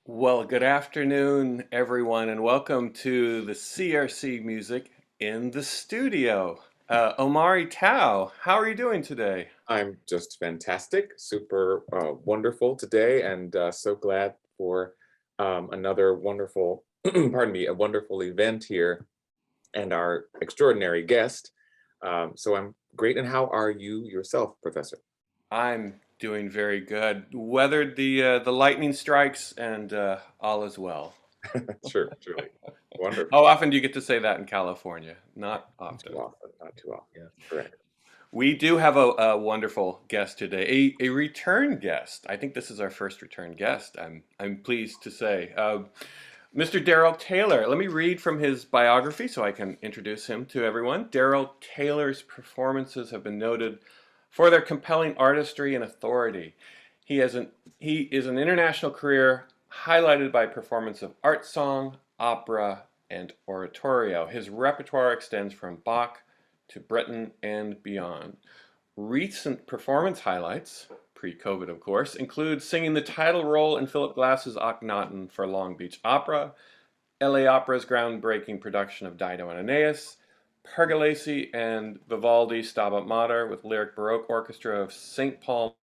Well, good afternoon, everyone, and welcome to the CRC Music in the Studio. Omari Tao, how are you doing today? I'm just fantastic, super wonderful today, and so glad for another wonderful, pardon me, a wonderful event here and our extraordinary guest. So I'm great. And how are you yourself, Professor? I'm doing very good. Weathered the lightning strikes, and all is well. Sure, truly. Wonderful. How often do you get to say that in California? Not Not too often. often, not too often. Yeah. Correct. We do have a wonderful guest today, a return guest. I think this is our first return guest. I'm pleased to say. Mr. Darryl Taylor. Let me read from his biography so I can introduce him to everyone. Darryl Taylor's performances have been noted for their compelling artistry and authority. He has an he is an international career highlighted by performance of art song, opera, and oratorio. His repertoire extends from Bach to Breton and beyond. Recent performance highlights, pre-COVID of course, include singing the title role in Philip Glass's Akhenaten for Long Beach Opera, LA Opera's groundbreaking production of Dido and Aeneas, Pergolesi and Vivaldi's Stabat Mater with Lyric Baroque Orchestra of St. Paul,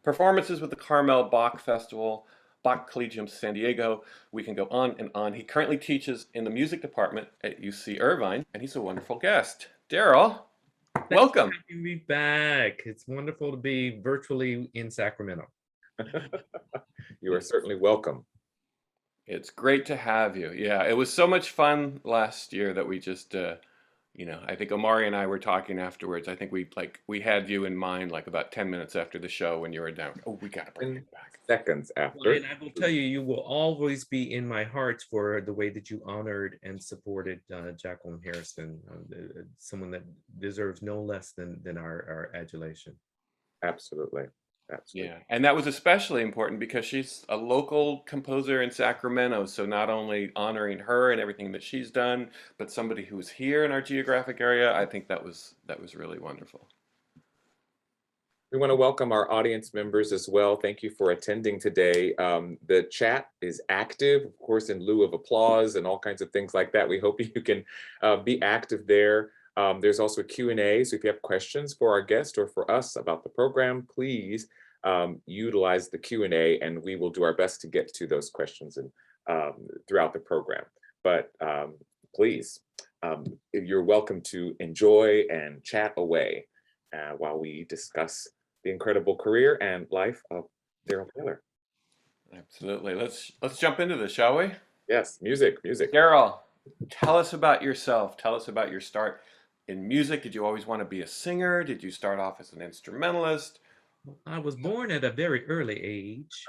performances with the Carmel Bach Festival, Bach Collegium San Diego. We can go on and on. He currently teaches in the music department at UC Irvine, and he's a wonderful guest. Darryl, Thanks for welcome. having me back. It's wonderful to be virtually in Sacramento. You are certainly welcome. It's great to have you. Yeah, it was so much fun last year that we just, I think Omari and I were talking afterwards. I think we had you in mind like about 10 minutes after the show when you were down. Oh, we gotta bring In him back. seconds Well, after. and I will tell you, you will always be in my heart for the way that you honored and supported Jacqueline Harrison, someone that deserves no less than our adulation. Absolutely. Absolutely. Yeah, and that was especially important because she's a local composer in Sacramento. So not only honoring her and everything that she's done, but somebody who's here in our geographic area. I think that was really wonderful. We want to welcome our audience members as well. Thank you for attending today. The chat is active, of course, in lieu of applause and all kinds of things like that. We hope you can be active there. There's also a Q&A, so if you have questions for our guest or for us about the program, please utilize the Q&A and we will do our best to get to those questions and throughout the program. But please, you're welcome to enjoy and chat away while we discuss the incredible career and life of Darryl Taylor. Absolutely. Let's jump into this, shall we? Yes, music, music. Darryl, tell us about yourself. Tell us about your start in music. Did you always want to be a singer? Did you start off as an instrumentalist? I was born at a very early age.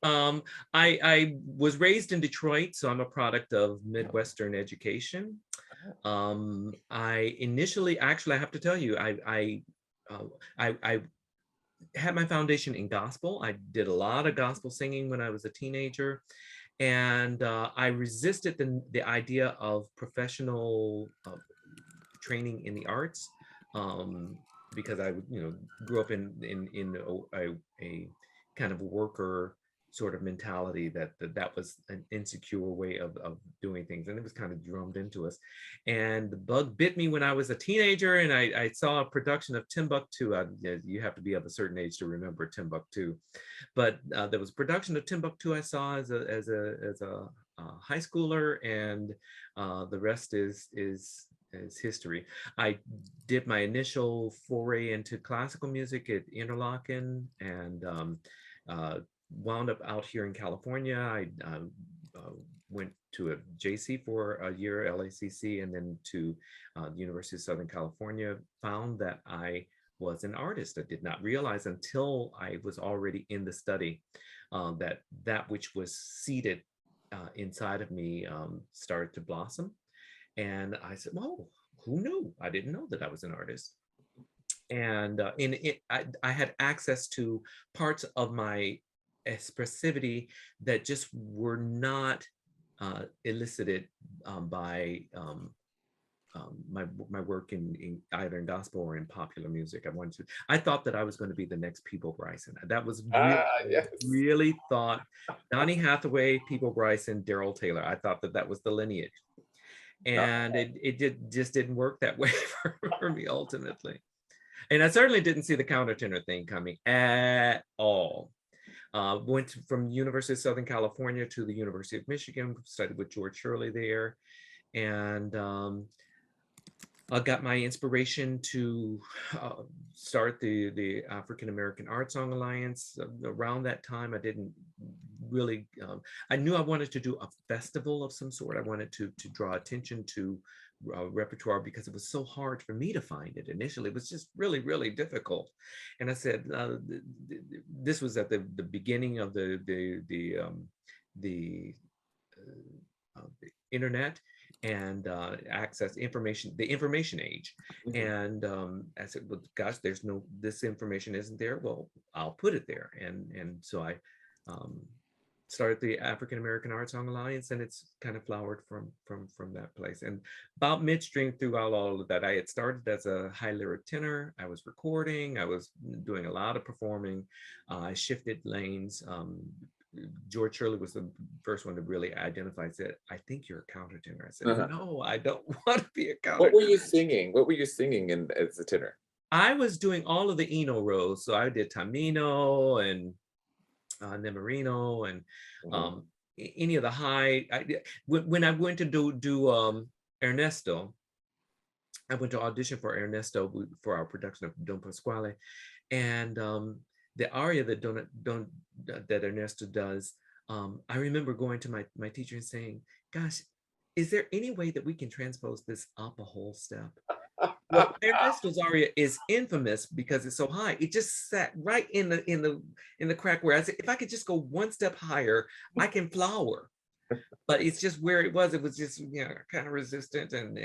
I was raised in Detroit, so I'm a product of Midwestern education. I initially, actually, I have to tell you, uh, I had my foundation in gospel. I did a lot of gospel singing when I was a teenager, and I resisted the idea of professional training in the arts, because I grew up in a kind of worker sort of mentality that was an insecure way of doing things, and it was kind of drummed into us. And the bug bit me when I was a teenager, and I saw a production of Timbuktu. You have to be of a certain age to remember Timbuktu, but there was a production of Timbuktu I saw as a high schooler, and the rest is history. I did my initial foray into classical music at Interlochen, and wound up out here in California. I went to a JC for a year, LACC, and then to the University of Southern California. Found that I was an artist. I did not realize until I was already in the study that which was seated inside of me started to blossom. And I said, "Whoa, who knew? I didn't know that I was an artist." And in it, I had access to parts of my expressivity that just were not elicited by my work in either in gospel or in popular music. I thought that I was going to be the next Peebo Bryson. That was really, Yes. really thought Donny Hathaway, Peebo Bryson, Darryl Taylor. I thought that that was the lineage. And it just didn't work that way for me ultimately. And I certainly didn't see the countertenor thing coming at all. Went from University of Southern California to the University of Michigan, studied with George Shirley there, and I got my inspiration to start the African-American Art Song Alliance. Around that time, I didn't really, I knew I wanted to do a festival of some sort. I wanted to draw attention to repertoire because it was so hard for me to find it initially. It was just really, really difficult. And I said, this was at the beginning of the internet and access information, the information age. And I said, well, gosh, this information isn't there. Well, I'll put it there. And so I started the African-American Art Song Alliance, and it's kind of flowered from that place. And about midstream throughout all of that, I had started as a high lyric tenor. I was recording, I was doing a lot of performing. I shifted lanes. George Shirley was the first one to really identify, said, I think you're a countertenor. I said, no, I don't want to be a countertenor. What were you singing? What were you singing as a tenor? I was doing all of the Eno roles. So I did Tamino and Nemarino and any of the high. When I went to do Ernesto, I went to audition for Ernesto for our production of Don Pasquale, and the aria that Ernesto does, I remember going to my teacher and saying, gosh, is there any way that we can transpose this up a whole step? Well, Ernesto's aria is infamous because it's so high. It just sat right in the crack where I said, if I could just go one step higher, I can flower. But it's just where it was just, you know, kind of resistant. And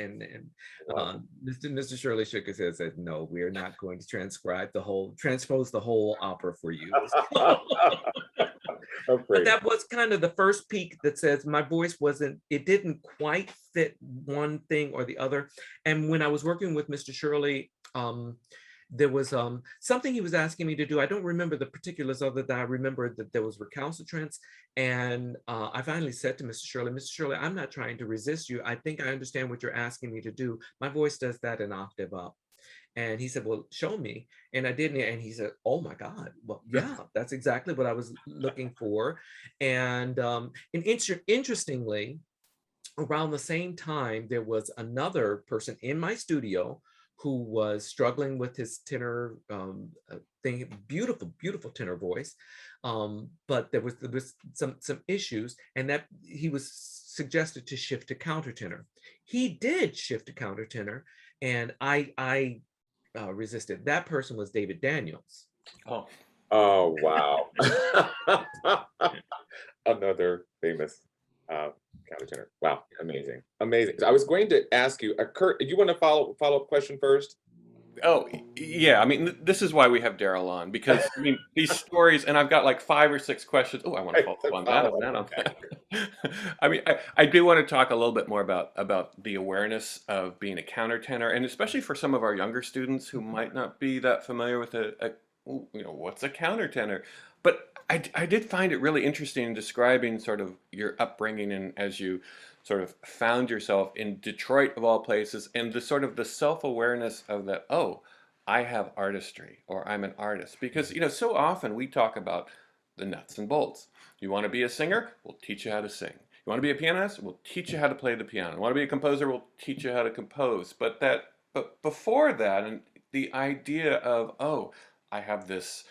Mr. Shirley shook his head and said, no, we're not going to transpose the whole opera for you. But that was kind of the first peak that says my voice it didn't quite fit one thing or the other. And when I was working with Mr. Shirley, there was something he was asking me to do. I don't remember the particulars other than I remember that there was recalcitrance. And I finally said to Mr. Shirley, I'm not trying to resist you. I think I understand what you're asking me to do. My voice does that an octave up. And he said, well, show me. And I did. And he said, oh my God, well, yeah, that's exactly what I was looking for. And interestingly, around the same time, there was another person in my studio who was struggling with his tenor thing, beautiful tenor voice. But there was some issues, and that he was suggested to shift to countertenor. He did shift to countertenor, and I resisted. That person was David Daniels. Oh wow. Another famous countertenor. Wow, amazing. I was going to ask you, Kurt, do you want to follow-up question first? Oh, yeah. I mean, this is why we have Darryl on, because I mean, these stories, and I've got like 5 or 6 questions. Oh, I want to follow up on that. I mean, I do want to talk a little bit more about the awareness of being a countertenor, and especially for some of our younger students who might not be that familiar with what's a countertenor. But I did find it really interesting in describing sort of your upbringing and as you sort of found yourself in Detroit of all places, and the sort of the self-awareness of that, oh, I have artistry, or I'm an artist. Because, so often we talk about the nuts and bolts. You want to be a singer? We'll teach you how to sing. You want to be a pianist? We'll teach you how to play the piano. You want to be a composer? We'll teach you how to compose. But before that, and the idea of, oh, I have this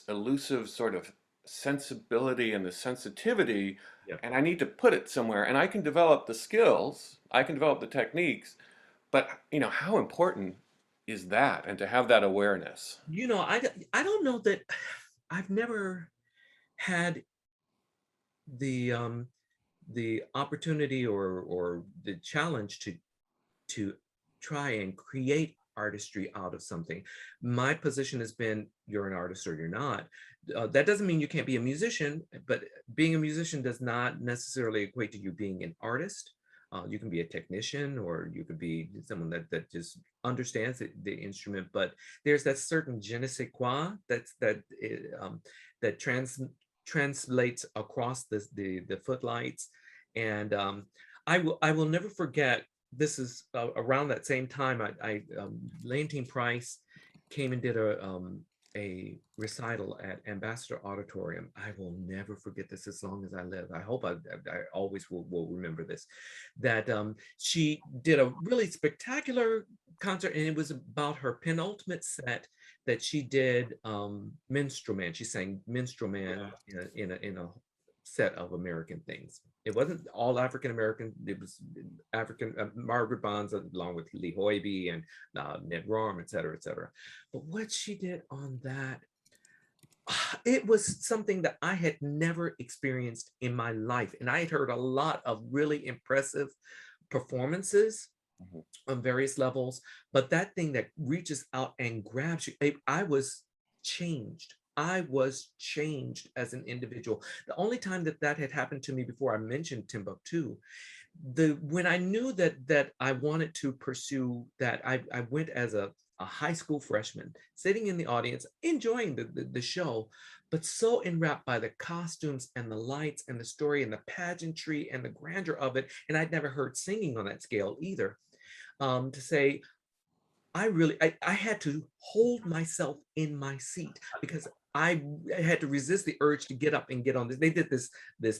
elusive sort of sensibility and the sensitivity, and I need to put it somewhere, and I can develop the skills, I can develop the techniques, but how important is that, and to have that awareness? I don't know that I've never had the opportunity or the challenge to try and create artistry out of something. My position has been, you're an artist or you're not. That doesn't mean you can't be a musician, but being a musician does not necessarily equate to you being an artist. You can be a technician, or you could be someone that just understands the instrument. But there's that certain je ne sais quoi that translates across the footlights. And I will never forget. This is around that same time. Leontine Price came and did a recital at Ambassador Auditorium. I will never forget this as long as I live. I hope I always will remember this. That she did a really spectacular concert, and it was about her penultimate set that she did Minstrel Man. She sang Minstrel Man in a set of American things. It wasn't all African American. It was African Margaret Bonds along with Lee Hoybe and Ned Rorem, et cetera, et cetera. But what she did on that, it was something that I had never experienced in my life. And I had heard a lot of really impressive performances on various levels, but that thing that reaches out and grabs you, I was changed. I was changed as an individual. The only time that had happened to me before I mentioned Timbuktu, when I knew that I wanted to pursue that, I went as a high school freshman, sitting in the audience, enjoying the show, but so enwrapped by the costumes and the lights and the story and the pageantry and the grandeur of it. And I'd never heard singing on that scale either. To say, I had to hold myself in my seat, because I had to resist the urge to get up and get on this. They did this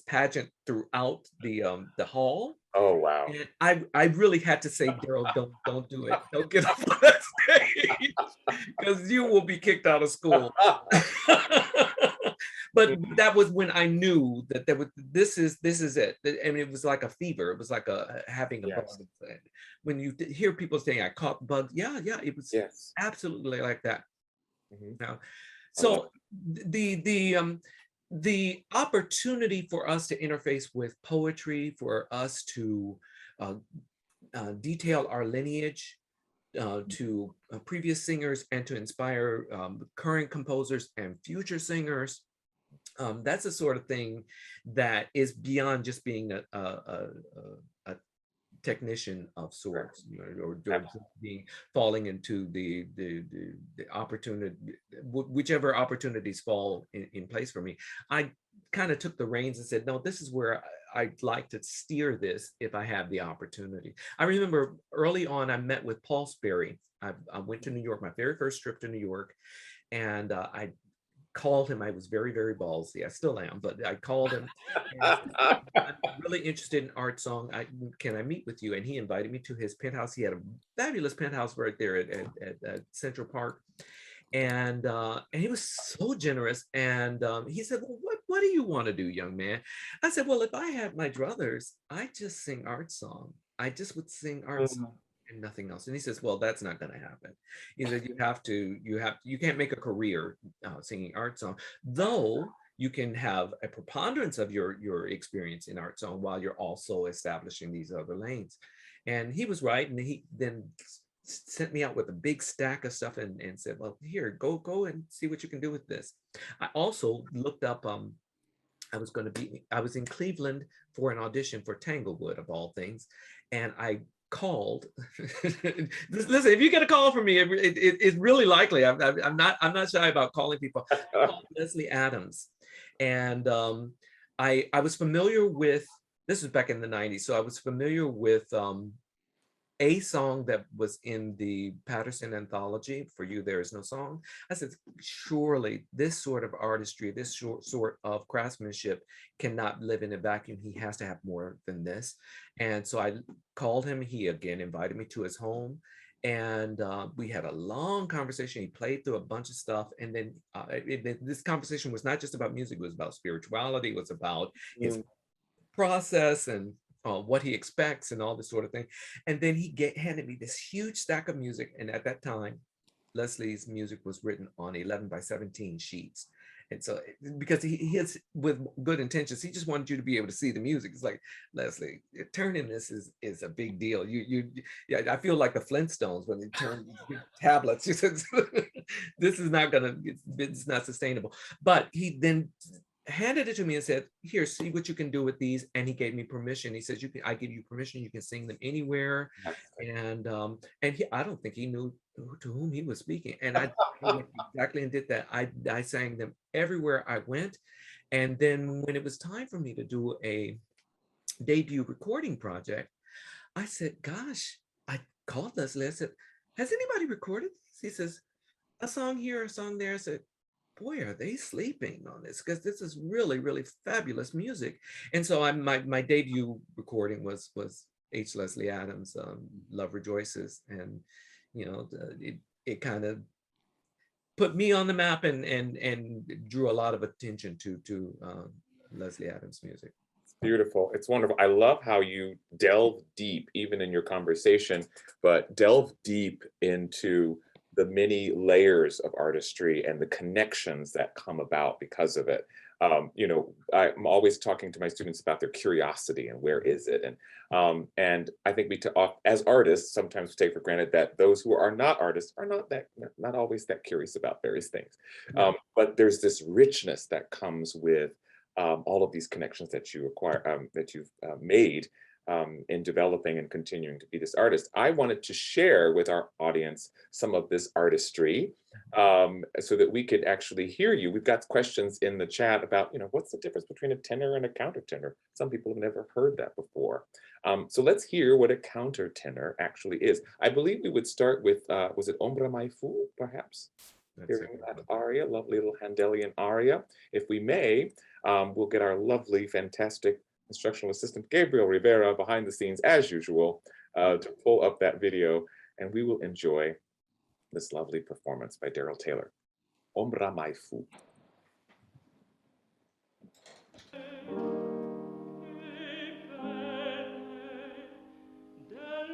pageant throughout the hall. Oh, wow. And I really had to say, Darryl, don't do it. Don't get up on that stage, because you will be kicked out of school. But that was when I knew that this is it. I mean, it was like a fever. It was like having a bug. When you hear people saying, I caught bugs, yeah, it was absolutely like that. Now, so the opportunity for us to interface with poetry, for us to detail our lineage to previous singers, and to inspire current composers and future singers, that's the sort of thing that is beyond just being a technician of sorts, or falling into the opportunity, whichever opportunities fall in place for me. I kind of took the reins and said, no, this is where I'd like to steer this if I have the opportunity. I remember early on, I met with Paul Sperry. I went to New York, my very first trip to New York, and I called him. I was very, very ballsy. I still am, but I called him. And I said, I'm really interested in art song. Can I meet with you? And he invited me to his penthouse. He had a fabulous penthouse right there at Central Park. And he was so generous. And he said, well, what do you want to do, young man? I said, well, if I had my druthers, I just sing art song. I just would sing art song and nothing else. And he says, well, that's not going to happen. He said, you can't make a career singing art song, though you can have a preponderance of your experience in art song while you're also establishing these other lanes. And he was right. And he then sent me out with a big stack of stuff and said, well, here, go and see what you can do with this. I also looked up, I was in Cleveland for an audition for Tanglewood, of all things. And I called. Listen, if you get a call from me, it's really likely. I'm not shy about calling people. I called Leslie Adams, and I was familiar with, this was back in the 90s, so I was familiar with a song that was in the Patterson anthology, For You There Is No Song. I said, surely this sort of artistry, this sort of craftsmanship cannot live in a vacuum. He has to have more than this. And so I called him. He again invited me to his home. And we had a long conversation. He played through a bunch of stuff. And then this conversation was not just about music. It was about spirituality. It was about his process and what he expects and all this sort of thing. And then he handed me this huge stack of music. And at that time, Leslie's music was written on 11 by 17 sheets. And so, because he is with good intentions, he just wanted you to be able to see the music. It's like, Leslie, turning this is a big deal. Yeah, I feel like the Flintstones when they turn tablets. This is not it's not sustainable. But he then handed it to me and said, "Here, see what you can do with these." And he gave me permission. He says, I give you permission. You can sing them anywhere." And I don't think he knew to whom he was speaking. And I went exactly and did that. I sang them everywhere I went. And then when it was time for me to do a debut recording project, I said, "Gosh," I called Leslie. I said, "Has anybody recorded this?" He says, "A song here, a song there." I said, "Boy, are they sleeping on this, because this is really, really fabulous music." And so my debut recording was H. Leslie Adams, "Love Rejoices," and it kind of put me on the map and drew a lot of attention to Leslie Adams music. Beautiful. It's wonderful. I love how you delve deep, even in your conversation, but delve deep into the many layers of artistry and the connections that come about because of it. I'm always talking to my students about their curiosity and where is it, and I think as artists sometimes take for granted that those who are not artists are not always that curious about various things. But there's this richness that comes with all of these connections that you acquire, that you've made in developing and continuing to be this artist. I wanted to share with our audience some of this artistry so that we could actually hear you. We've got questions in the chat about, what's the difference between a tenor and a countertenor? Some people have never heard that before. So let's hear what a countertenor actually is. I believe we would start with, was it Ombra Mai Fu, perhaps? Hearing that aria, lovely little Handelian aria. If we may, we'll get our lovely, fantastic instructional assistant, Gabriel Rivera, behind the scenes, as usual, to pull up that video, and we will enjoy this lovely performance by Darryl Taylor. Ombra Mai Fu. Del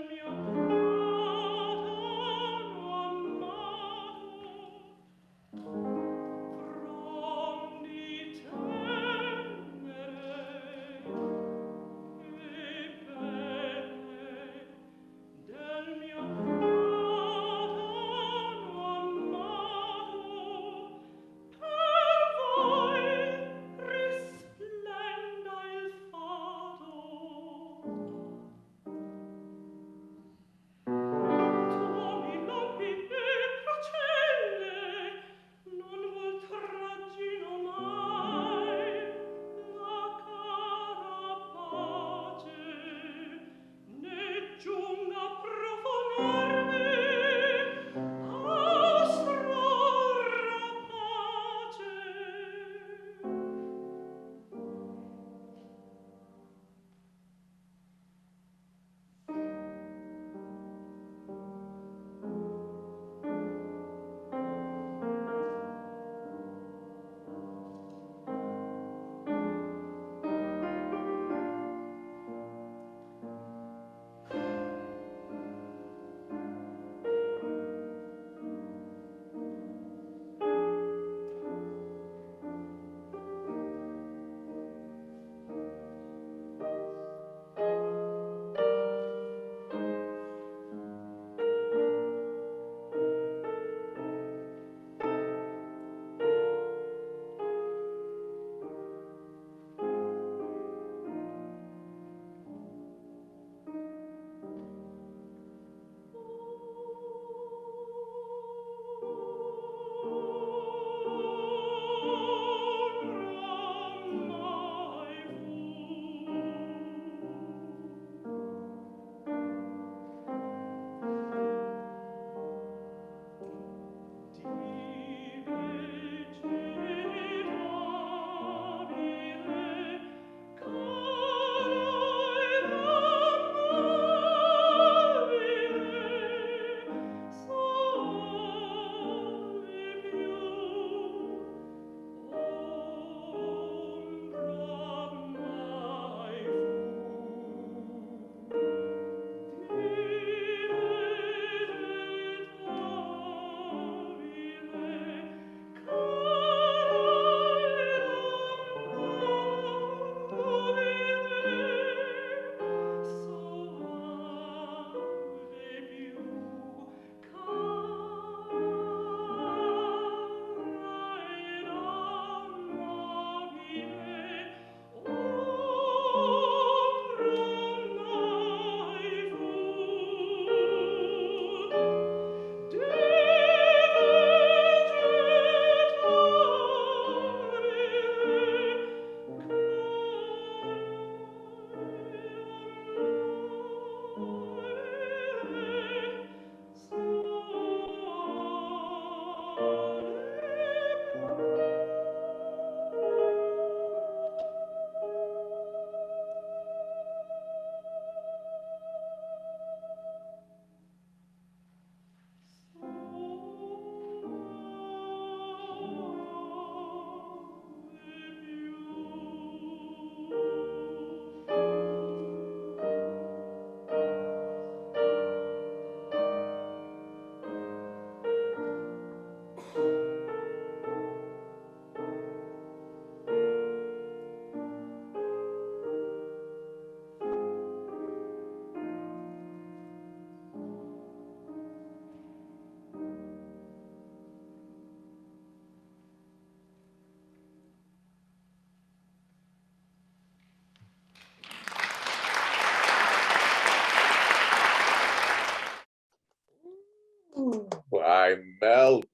I melt.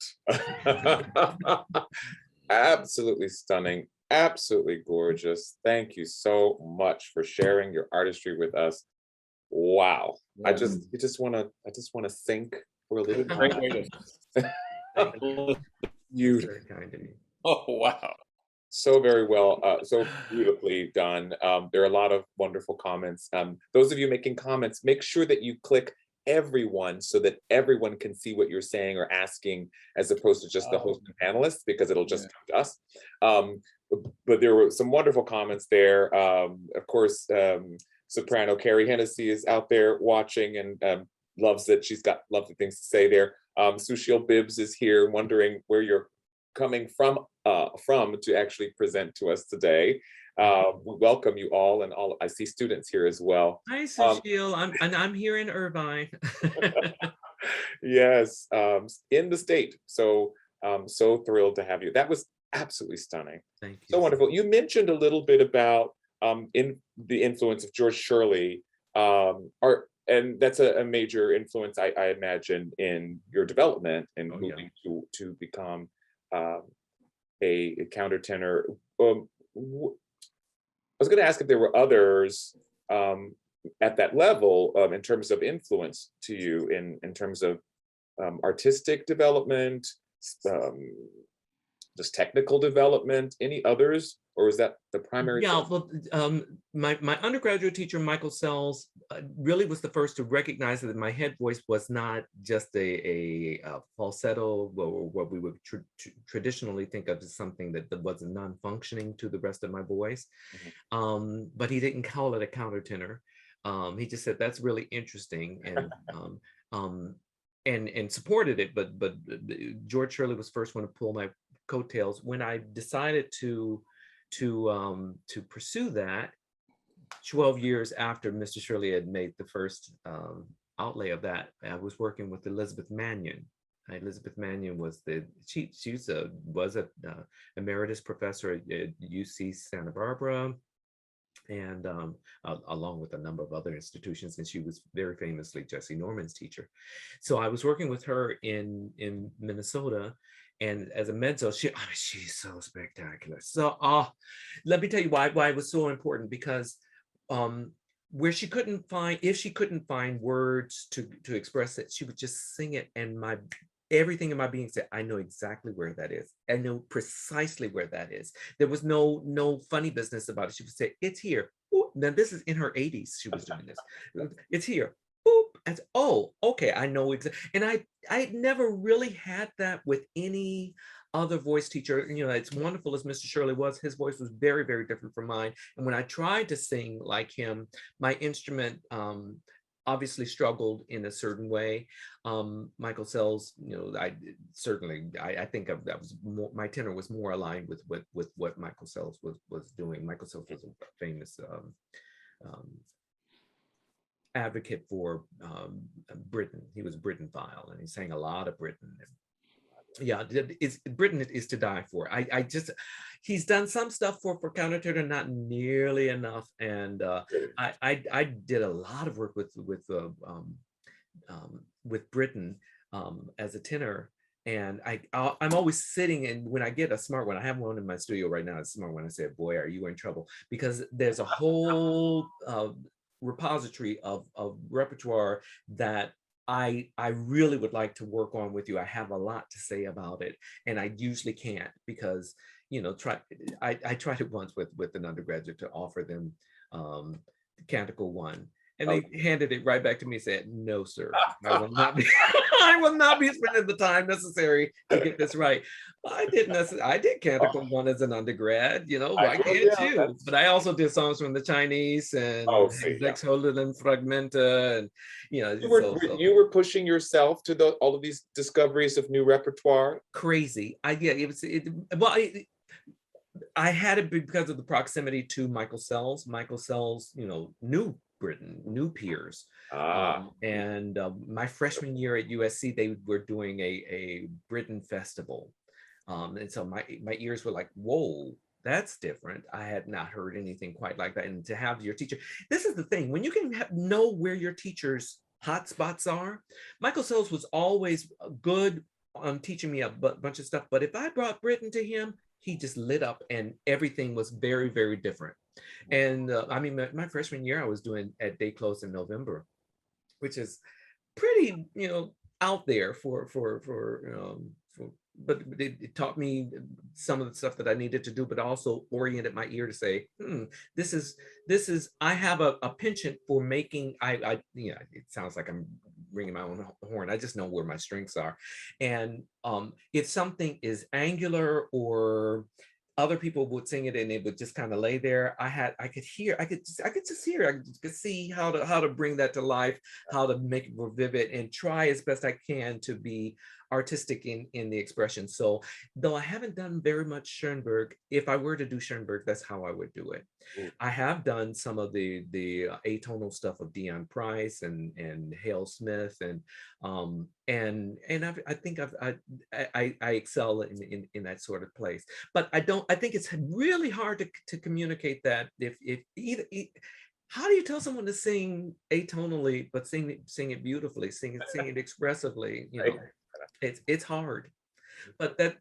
Absolutely stunning. Absolutely gorgeous. Thank you so much for sharing your artistry with us. Wow. I just want to think for a little Great while. way Thank you. to. You That's very kind of you. Oh wow. so very well, so beautifully done. There are a lot of wonderful comments. Those of you making comments, make sure that you click everyone so that everyone can see what you're saying or asking, as opposed to just the host and panelists, because it'll just come to us. But there were some wonderful comments there. Of course, soprano Carrie Hennessy is out there watching and loves it. She's got lovely things to say there. Sushil Bibbs is here wondering where you're coming from to actually present to us today. We welcome you all, and all. I see students here as well. Hi, Sushil. I'm here in Irvine. Yes, in the state. So so thrilled to have you. That was absolutely stunning. Thank you. So wonderful. You mentioned a little bit about in the influence of George Shirley, and that's a major influence, I imagine, in your development and moving to become a countertenor. I was going to ask if there were others at that level in terms of influence to you in terms of artistic development, just technical development, any others, or is that the primary? Yeah, well, my undergraduate teacher, Michael Sells, really was the first to recognize that my head voice was not just a falsetto, or what we would traditionally think of as something that was non-functioning to the rest of my voice. Mm-hmm. But he didn't call it a countertenor. He just said, that's really interesting, and supported it. But George Shirley was first one to pull my coattails. When I decided to pursue that, 12 years after Mr. Shirley had made the first outlay of that, I was working with Elizabeth Mannion. Elizabeth Mannion was she was a emeritus professor at UC Santa Barbara, and along with a number of other institutions, and she was very famously Jesse Norman's teacher. So I was working with her in Minnesota, and as a mezzo, she's so spectacular. So let me tell you why it was so important, because where she couldn't find words to express it, she would just sing it, and everything in my being said, I know exactly where that is. I know precisely where that is. There was no funny business about it. She would say, it's here. Ooh. Now this is in her 80s. She was doing this. It's here. Boop. And oh, okay, I know exactly. And I never really had that with any other voice teacher. You know, it's wonderful as Mr. Shirley was. His voice was very, very different from mine. And when I tried to sing like him, my instrument obviously struggled in a certain way. Michael Sells, you know, I think that was more, my tenor was more aligned with what Michael Sells was doing. Michael Sells was a famous advocate for Britain. He was Britophile, and he sang a lot of Britain. Yeah, Britain is to die for. He's done some stuff for countertenor, not nearly enough. And I did a lot of work with Britain as a tenor. And I'm always sitting, and when I get a smart one, I have one in my studio right now, a smart one, I said, boy, are you in trouble? Because there's a whole repository of repertoire that I really would like to work on with you. I have a lot to say about it, and I usually can't, because, you know, I tried it once with an undergraduate to offer them Canticle 1, and they handed it right back to me and said, no, sir, I will not be I will not be spending the time necessary to get this right. I did Canticle 1 as an undergrad, you know, why can't you? But I also did songs from the Chinese and Sex Holden and Fragmenta, and you know, you were pushing yourself to all of these discoveries of new repertoire. Crazy. I had it because of the proximity to Michael Sells. Michael Sells, you know, knew Britain, new peers. And my freshman year at USC, they were doing a Britain festival. And so my ears were like, whoa, that's different. I had not heard anything quite like that. And to have your teacher, this is the thing, when you can know where your teachers hot spots are. Michael Sills was always good on teaching me a bunch of stuff, but if I brought Britain to him, he just lit up and everything was very, very different. And I mean, my freshman year, I was doing at day close in November, which is pretty, out there for but it taught me some of the stuff that I needed to do, but also oriented my ear to say, this is, I have a penchant for making, it sounds like I'm ringing my own horn. I just know where my strengths are. And if something is angular or other people would sing it and it would just kind of lay there. I could just hear, I could see how to bring that to life, how to make it more vivid and try as best I can to be artistic in the expression. So though I haven't done very much Schoenberg, if I were to do Schoenberg, that's how I would do it. I have done some of the atonal stuff of Dion Price and Hale Smith and I think I excel in that sort of place. But I think it's really hard to communicate that if either. How do you tell someone to sing atonally but sing it beautifully, sing it expressively? It's hard. But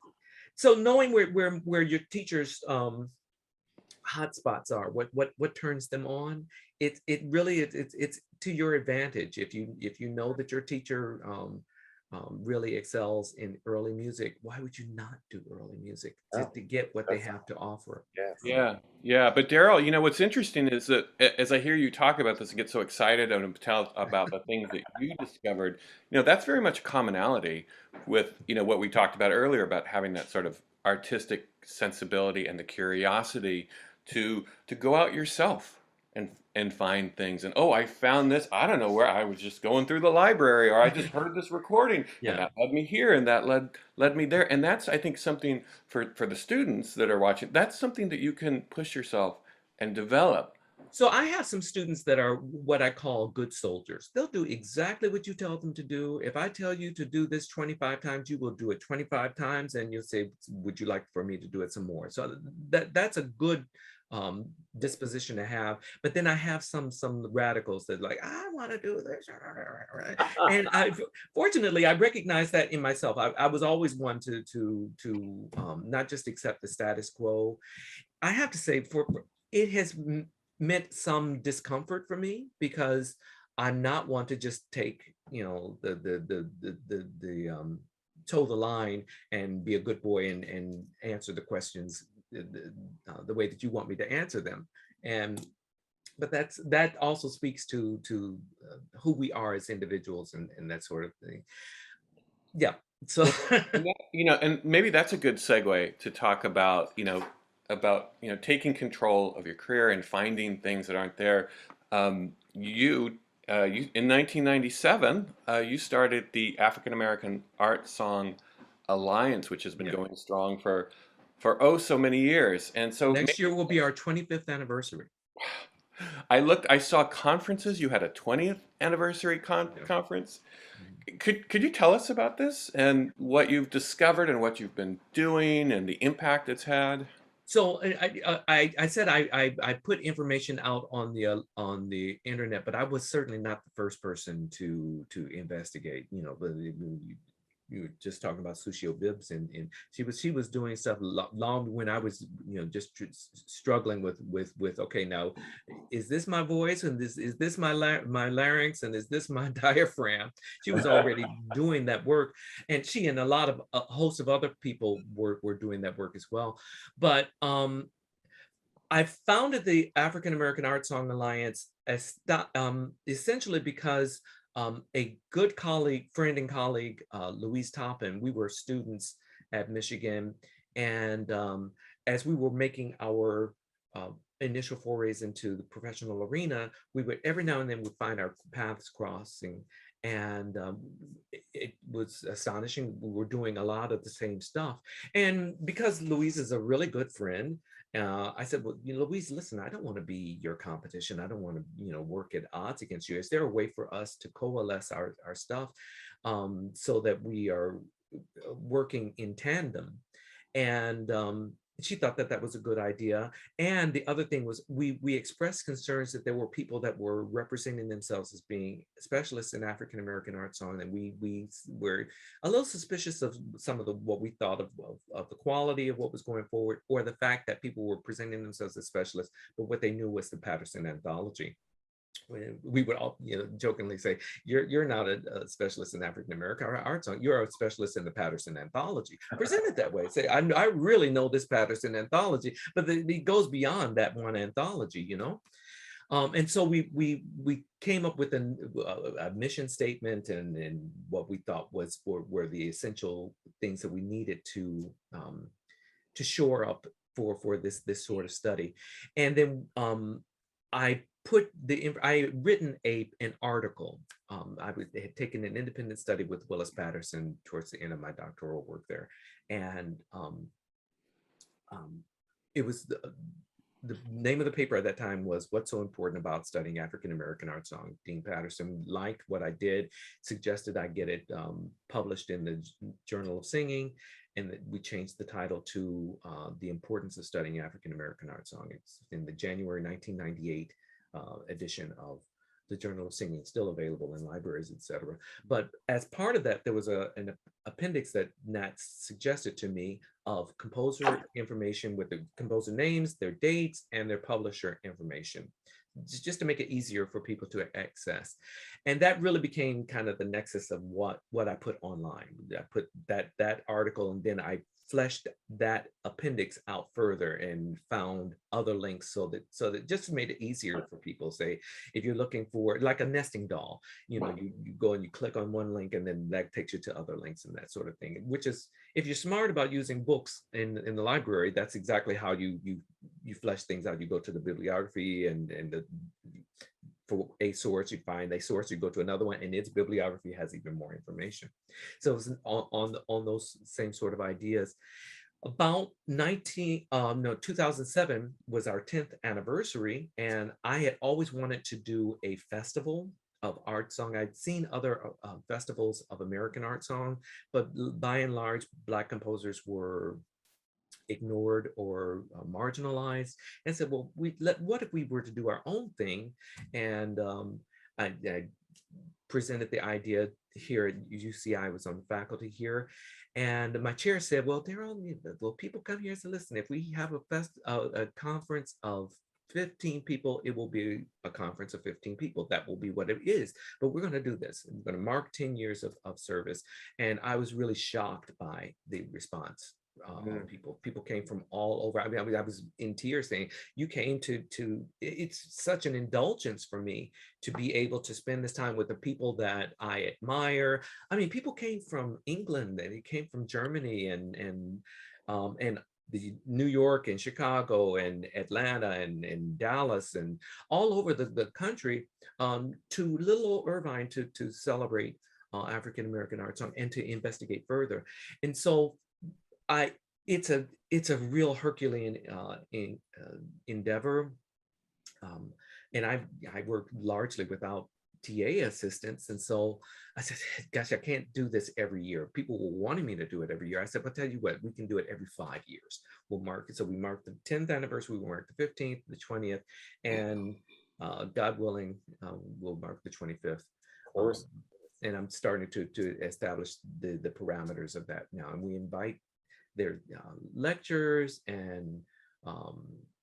so knowing where your teachers hot spots are, what turns them on, it really it's to your advantage if you know that your teacher really excels in early music. Why would you not do early music to get what they have to offer? Yeah. But Darryl, what's interesting is that as I hear you talk about this and get so excited and tell about the things that you discovered, that's very much a commonality with, what we talked about earlier about having that sort of artistic sensibility and the curiosity to go out yourself and find things. And I found this, I don't know where, I was just going through the library, or I just heard this recording and that led me here and that led me there. And that's, I think, something for the students that are watching, that's something that you can push yourself and develop. So I have some students that are what I call good soldiers. They'll do exactly what you tell them to do. If I tell you to do this 25 times, you will do it 25 times and you'll say, would you like for me to do it some more? So that's a good disposition to have. But then I have some radicals that like, I want to do this. And fortunately, I recognize that in myself. I was always one to not just accept the status quo. I have to say, it has meant some discomfort for me because I'm not one to just take, the toe the line and be a good boy and answer the questions the way that you want me to answer them. But that also speaks to who we are as individuals and that sort of thing. Yeah. So and maybe that's a good segue to talk about taking control of your career and finding things that aren't there. You in 1997 you started the African-American Art Song Alliance, which has been going strong for so many years. And so next year will be our 25th anniversary. I saw conferences. You had a 20th anniversary conference. Could you tell us about this and what you've discovered and what you've been doing and the impact it's had? So I said I put information out on the internet, but I was certainly not the first person to investigate. You were just talking about Sushio Bibbs, and she was doing stuff long when I was just struggling with okay, now is this my voice and is this my larynx and is this my diaphragm? She was already doing that work, and she and a lot of a host of other people were doing that work as well. But I founded the African-American Art Song Alliance essentially because a good friend and colleague, Louise Toppin, we were students at Michigan. And as we were making our initial forays into the professional arena, we would every now and then would find our paths crossing. And it was astonishing. We were doing a lot of the same stuff. And because Louise is a really good friend, I said, well, Louise, listen, I don't want to be your competition. I don't want to, work at odds against you. Is there a way for us to coalesce our stuff so that we are working in tandem? And she thought that that was a good idea. And the other thing was we expressed concerns that there were people that were representing themselves as being specialists in African American art song, and we were a little suspicious of some of the what we thought of the quality of what was going forward, or the fact that people were presenting themselves as specialists, but what they knew was the Patterson anthology. We would all, jokingly say, you're not a specialist in African American art song. You're a specialist in the Patterson anthology. Present it that way. Say, I really know this Patterson anthology, but it goes beyond that one anthology, And so we came up with a mission statement and what we thought were the essential things that we needed to shore up for this sort of study. And then I had written an article. I had taken an independent study with Willis Patterson towards the end of my doctoral work there. And it was the name of the paper at that time was What's So Important About Studying African American Art Song. Dean Patterson liked what I did, suggested I get it published in the Journal of Singing, and that we changed the title to The Importance of Studying African American Art Song. It's in the January 1998 edition of the Journal of Singing, still available in libraries, etc. But as part of that, there was an appendix that Nat suggested to me of composer information with the composer names, their dates, and their publisher information, just to make it easier for people to access. And that really became kind of the nexus of what I put online. I put that article, and then I fleshed that appendix out further and found other links so that just made it easier for people. Say, if you're looking for like a nesting doll, you go and you click on one link, and then that takes you to other links and that sort of thing, which is, if you're smart about using books in the library, that's exactly how you flesh things out. You go to the bibliography and for a source, you find a source, you go to another one, and its bibliography has even more information. So it was on those same sort of ideas. About 2007 was our 10th anniversary, and I had always wanted to do a festival of art song. I'd seen other festivals of American art song, but by and large, Black composers were ignored or marginalized, and said, well, what if we were to do our own thing? And I presented the idea here at UCI. I was on the faculty here, and my chair said, well, Darryl, people come here and say, listen, if we have a conference of 15 people, it will be a conference of 15 people. That will be what it is. But we're going to do this. We're going to mark 10 years of service. And I was really shocked by the response. People came from all over. I mean, I was in tears saying, you came to it's such an indulgence for me to be able to spend this time with the people that I admire. I mean, people came from England, and it came from Germany, and the New York and Chicago and Atlanta and Dallas and all over the country to little old Irvine to celebrate African American art song and to investigate further. And so it's a real Herculean endeavor, and I work largely without TA assistants, and so I said, gosh, I can't do this every year. People were wanting me to do it every year. I said, well, tell you what, we can do it every 5 years. We'll mark it. So we marked the 10th anniversary, we marked the 15th, the 20th, and God willing, we'll mark the 25th. Of course. And I'm starting to establish the parameters of that now, and we invite their lectures and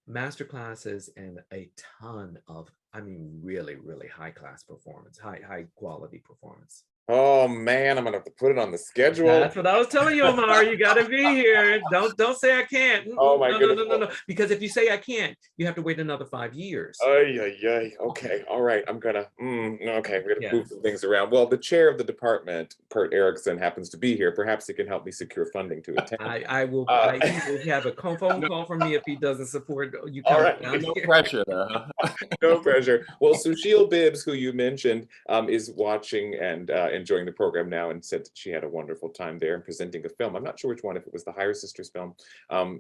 master classes and a ton of, I mean, really, really high class performance, high quality performance. Oh man, I'm gonna have to put it on the schedule. That's what I was telling you, Omar. You got to be here. Don't say I can't. Oh my goodness. No. Because if you say I can't, you have to wait another 5 years. Okay. All right. I'm gonna. Okay. We're gonna move some things around. Well, the chair of the department, Kurt Erickson, happens to be here. Perhaps he can help me secure funding to attend. I will. He will have a phone call from me if he doesn't support you. All right. No pressure, though. No pressure. Well, Sushil Bibbs, who you mentioned, is watching and enjoying the program now, and said that she had a wonderful time there and presenting a film. I'm not sure which one, if it was the Higher Sisters film.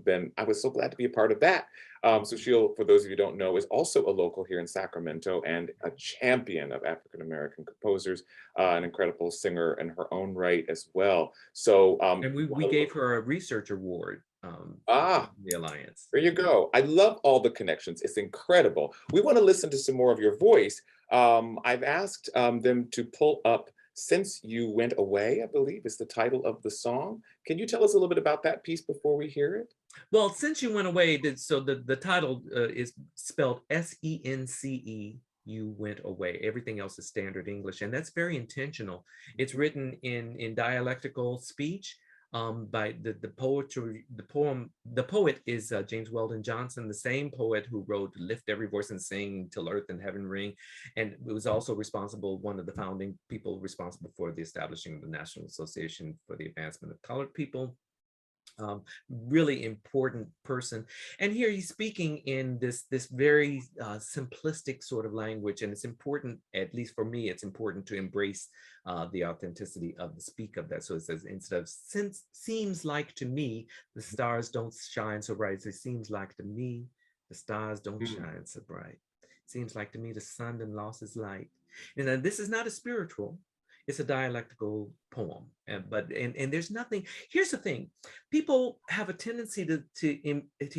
Then I was so glad to be a part of that. Sushil, for those of you who don't know, is also a local here in Sacramento and a champion of African-American composers, an incredible singer in her own right as well. So, and we gave her a research award the alliance. There you go. I love all the connections. It's incredible. We want to listen to some more of your voice. I've asked them to pull up Since You Went Away, I believe is the title of the song. Can you tell us a little bit about that piece before we hear it? Well, Since You Went Away, so the title is spelled S-E-N-C-E. You went away. Everything else is standard English, and that's very intentional. It's written in dialectical speech by the poet is James Weldon Johnson, the same poet who wrote "Lift Every Voice and Sing Till Earth and Heaven Ring," and it was also one of the founding people responsible for the establishing of the National Association for the Advancement of Colored People. Really important person, and here he's speaking in this very simplistic sort of language, and it's important, at least for me, it's important to embrace the authenticity of the speak of that. So it says, instead of "since seems like to me the stars don't shine so bright," it seems like to me the stars don't shine so bright. Seems like to me the sun done lost its light. And this is not a spiritual. It's a dialectical poem, but there's nothing. Here's the thing: people have a tendency to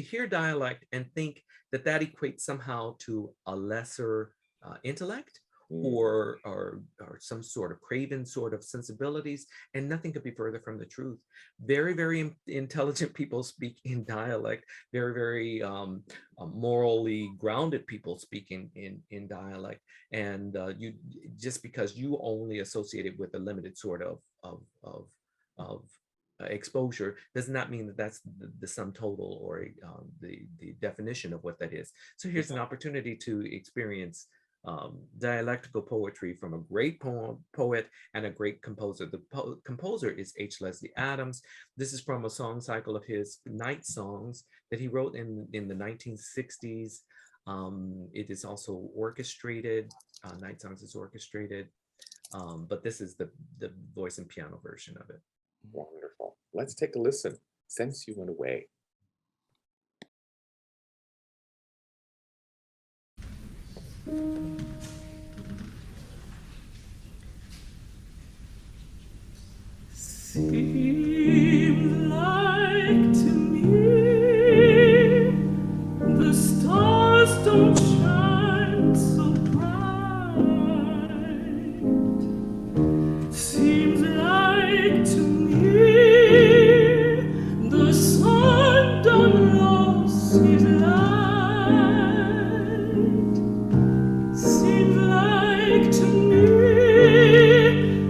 hear dialect and think that equates somehow to a lesser intellect or some sort of craven sort of sensibilities, and nothing could be further from the truth. Very, very intelligent people speak in dialect. Very, very morally grounded people speak in dialect, and you, just because you only associate it with a limited sort of exposure does not mean that that's the sum total or the definition of what that is. So here's an opportunity to experience dialectical poetry from a great poet and a great composer. The composer is H. Leslie Adams. This is from a song cycle of his, Night Songs, that he wrote in the 1960s. It is also orchestrated. Night Songs is orchestrated, but this is the voice and piano version of it. Wonderful. Let's take a listen. Since You Went Away. Seemed like to me the stars don't shine so bright. Seems like to me the sun done lost his light. Seems like to me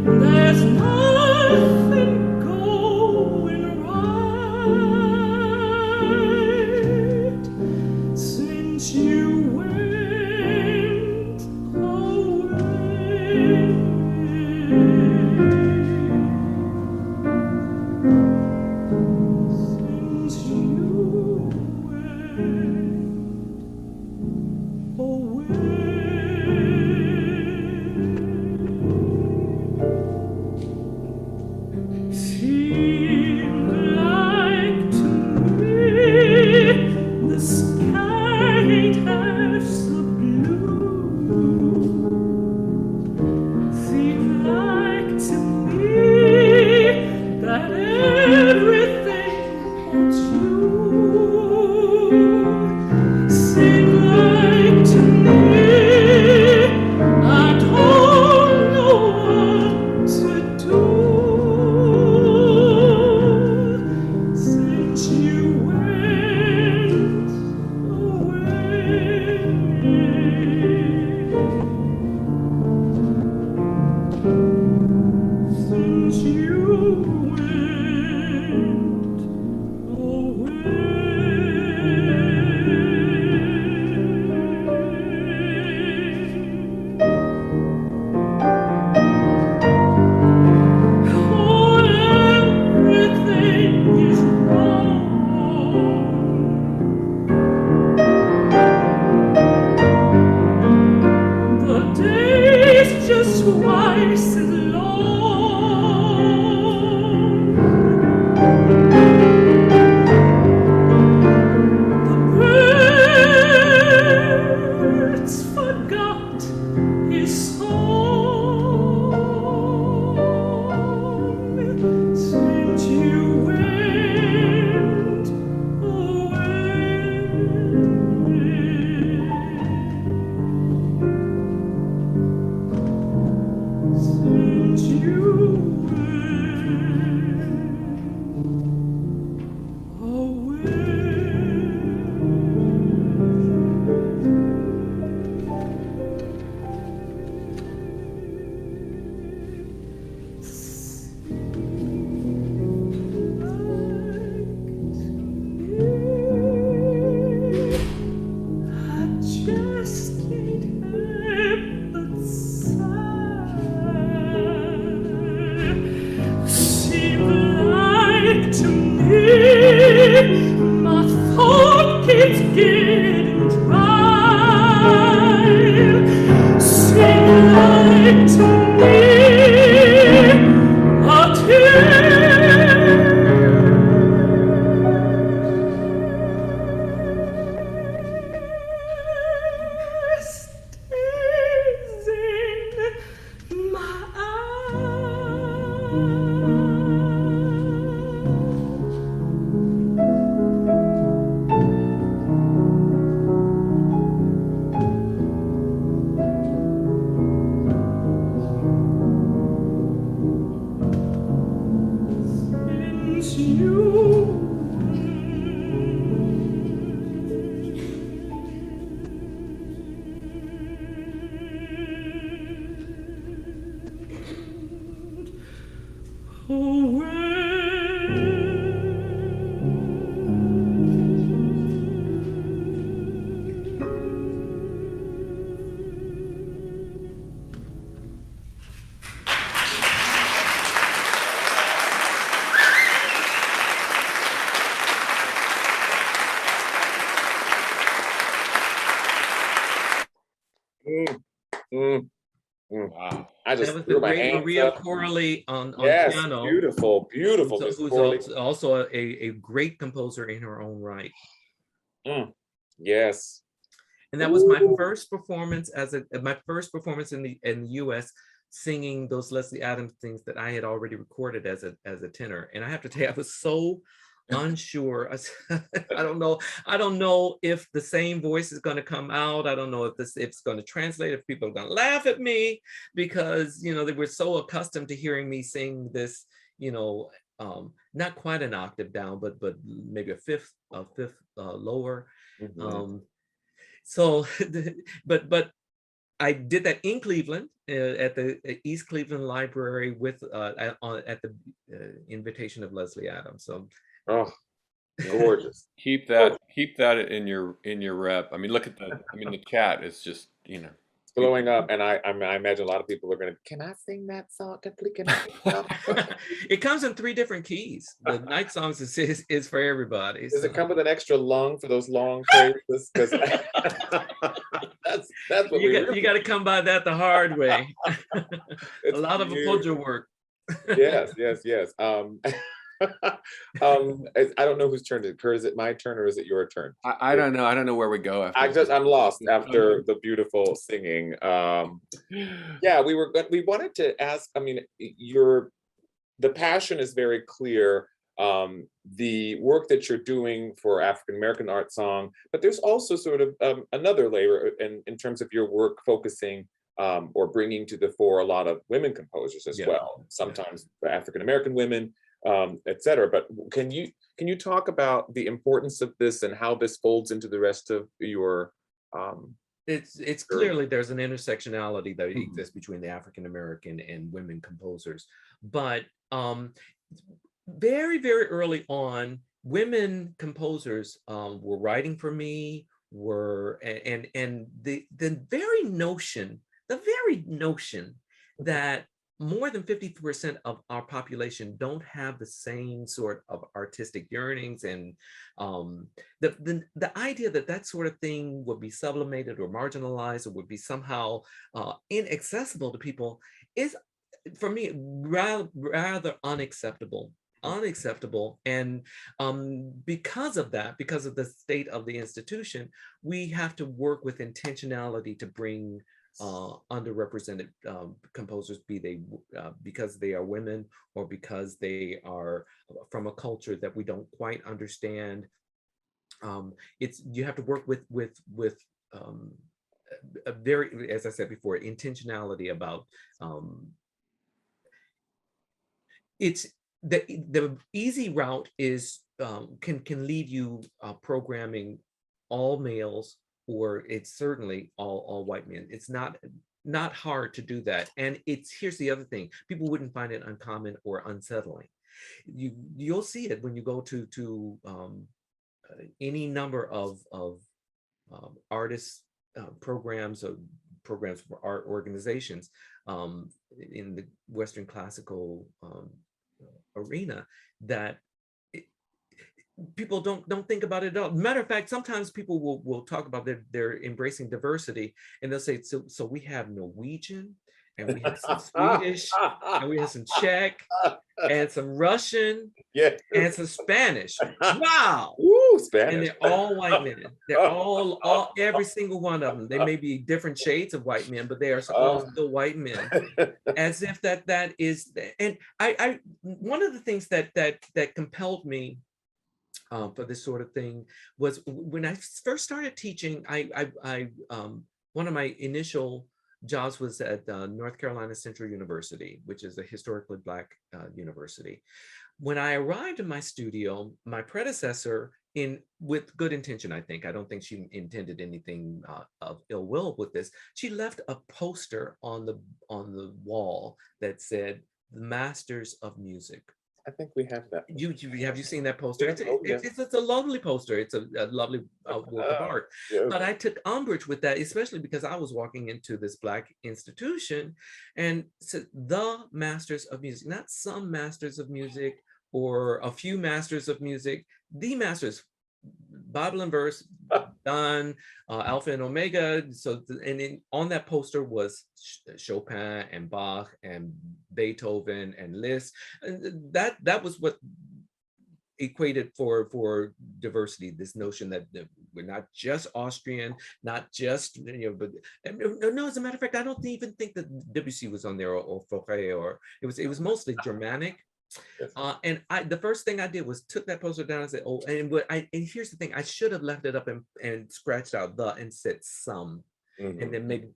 there's nothing going right since you went away. Since you went away. Seemed like to me the sky ain't half so blue. Seemed like to me that everything but you. Seemed like to me I don't know what to do since you went away. Since you went away. Oh, everything is wrong. The day's just twice as long. Since you Mm, mm, mm. Wow. I That just was the threw my great hands Maria up. Corley on Yes, piano, beautiful, beautiful, Miss who's Corley. also a great composer in her own right. Yes. And that was my Ooh. first performance in the U.S. singing those Leslie Adams things that I had already recorded as a tenor. And I have to tell you, I was so unsure. I don't know if the same voice is going to come out. I don't know if it's going to translate, if people are going to laugh at me, because they were so accustomed to hearing me sing this, not quite an octave down, but maybe a fifth lower. So, but I did that in Cleveland at the East Cleveland Library at the invitation of Leslie Adams. So, Oh, gorgeous. Keep that in your rep. I mean, look at the chat is just, It's blowing up, and I imagine a lot of people are going to. Can I sing that song? Can I sing that song? it comes in 3 different keys. The night songs is for everybody. Does So. it come with an extra lung for those long phrases? Because that's what you got to come by that the hard way. A lot of apologia work. Yes. I don't know whose turn it is. Kurt, is it my turn or is it your turn? I don't know. I don't know where we go after. I'm lost after the beautiful singing. Yeah, we wanted to ask. I mean, the passion is very clear. The work that you're doing for African American art song, but there's also sort of another layer in terms of your work focusing or bringing to the fore a lot of women composers as well. Sometimes African American women. Etc. But can you talk about the importance of this and how this folds into the rest of your? It's clearly there's an intersectionality that exists between the African American and women composers, but very early on, women composers were writing for me. And the very notion that more than 50% of our population don't have the same sort of artistic yearnings, and the idea that sort of thing would be sublimated or marginalized or would be somehow inaccessible to people is, for me, rather unacceptable. And because of the state of the institution, we have to work with intentionality to bring underrepresented composers, be they because they are women or because they are from a culture that we don't quite understand. You have to work with a very, as I said before, intentionality about it's the easy route is can leave you programming all males, or it's certainly all white men. It's not hard to do that. And here's the other thing: people wouldn't find it uncommon or unsettling. You'll see it when you go to any number of artists programs or programs for art organizations in the Western classical arena, that people don't think about it at all. Matter of fact, sometimes people will talk about they're embracing diversity, and they'll say, so we have Norwegian and we had some Swedish, and we had some Czech, and some Russian, Yeah. and some Spanish. Wow. Woo, And Spanish. they're all white men. They're all, every single one of them. They may be different shades of white men, but they are all still white men. As if that is, and I one of the things that compelled me for this sort of thing was when I first started teaching. One of my initial jobs was at North Carolina Central University, which is a historically Black university. When I arrived in my studio, my predecessor, with good intention, I don't think she intended anything of ill will with this. She left a poster on the wall that said, "The Masters of Music." I think we have that. Have you seen that poster? Yeah. It's a lovely poster. It's a lovely work of art. Yeah. But I took umbrage with that, especially because I was walking into this Black institution and said, "The Masters of Music," not some masters of music or a few masters of music, the masters, Bible and verse, done, Alpha and Omega. So, on that poster was Chopin and Bach and Beethoven and Liszt. And that was what equated for diversity. This notion that we're not just Austrian, not just, but no. As a matter of fact, I don't even think that Debussy was on there, or Fauré, or it was mostly Germanic. And the first thing I did was took that poster down and said, "Oh," and here's the thing: I should have left it up and scratched out "the" and said "some," and then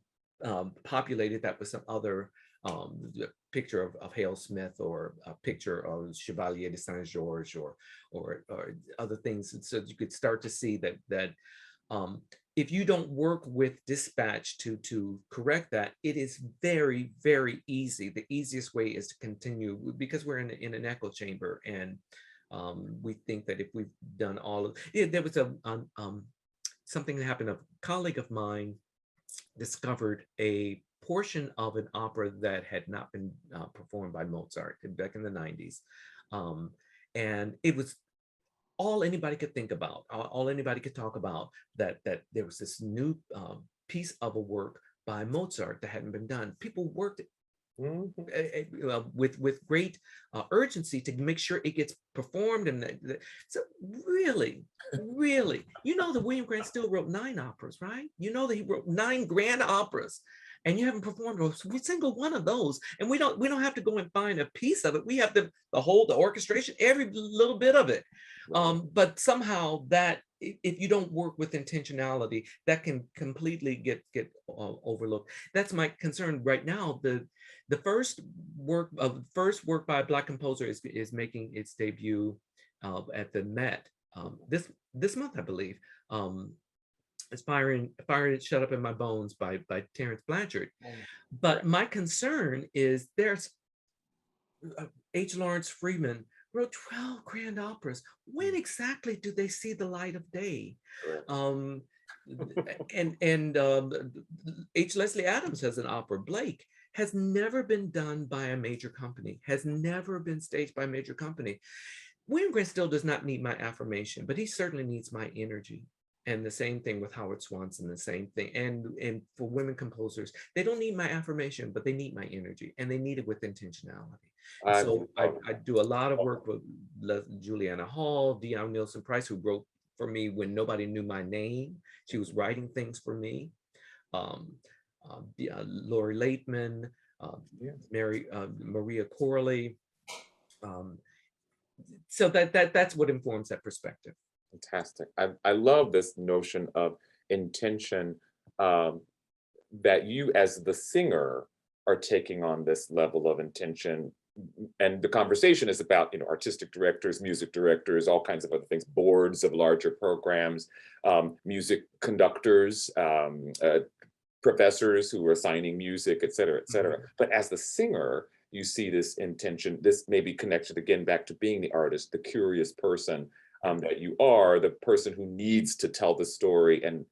populated that with some other picture of Hale Smith, or a picture of Chevalier de Saint Georges, or other things, so you could start to see that if you don't work with dispatch to correct that, it is very, very easy. The easiest way is to continue, because we're in an echo chamber, and we think that if we've done all of it. There was something that happened. A colleague of mine discovered a portion of an opera that had not been performed by Mozart back in the 90s. And it was all anybody could think about, all anybody could talk about, that there was this new piece of a work by Mozart that hadn't been done. People worked with great urgency to make sure it gets performed. And so really, that William Grant still wrote 9 operas, right? That he wrote 9 grand operas, and you haven't performed a single one of those. And we don't have to go and find a piece of it. We have the orchestration, every little bit of it. But somehow that, if you don't work with intentionality, that can completely get overlooked. That's my concern right now. The first work by a Black composer is making its debut at the Met this month, I believe. It's Fire Shut Up in My Bones by Terence Blanchard. But my concern is there's H. Lawrence Freeman wrote 12 grand operas. When exactly do they see the light of day? H. Leslie Adams has an opera, Blake, has never been done by a major company, has never been staged by a major company. William Grant still does not need my affirmation, but he certainly needs my energy. And the same thing with Howard Swanson, the same thing. And for women composers, they don't need my affirmation, but they need my energy, and they need it with intentionality. So I do a lot of work with Juliana Hall, Dion Nielsen Price, who wrote for me when nobody knew my name. She was writing things for me. Lori Laitman, Maria Corley. So that's what informs that perspective. Fantastic. I love this notion of intention, that you as the singer are taking on this level of intention. And the conversation is about, artistic directors, music directors, all kinds of other things, boards of larger programs, music conductors, professors who are assigning music, et cetera, et cetera. But as the singer, you see this intention. This may be connected again back to being the artist, the curious person that you are, the person who needs to tell the story, and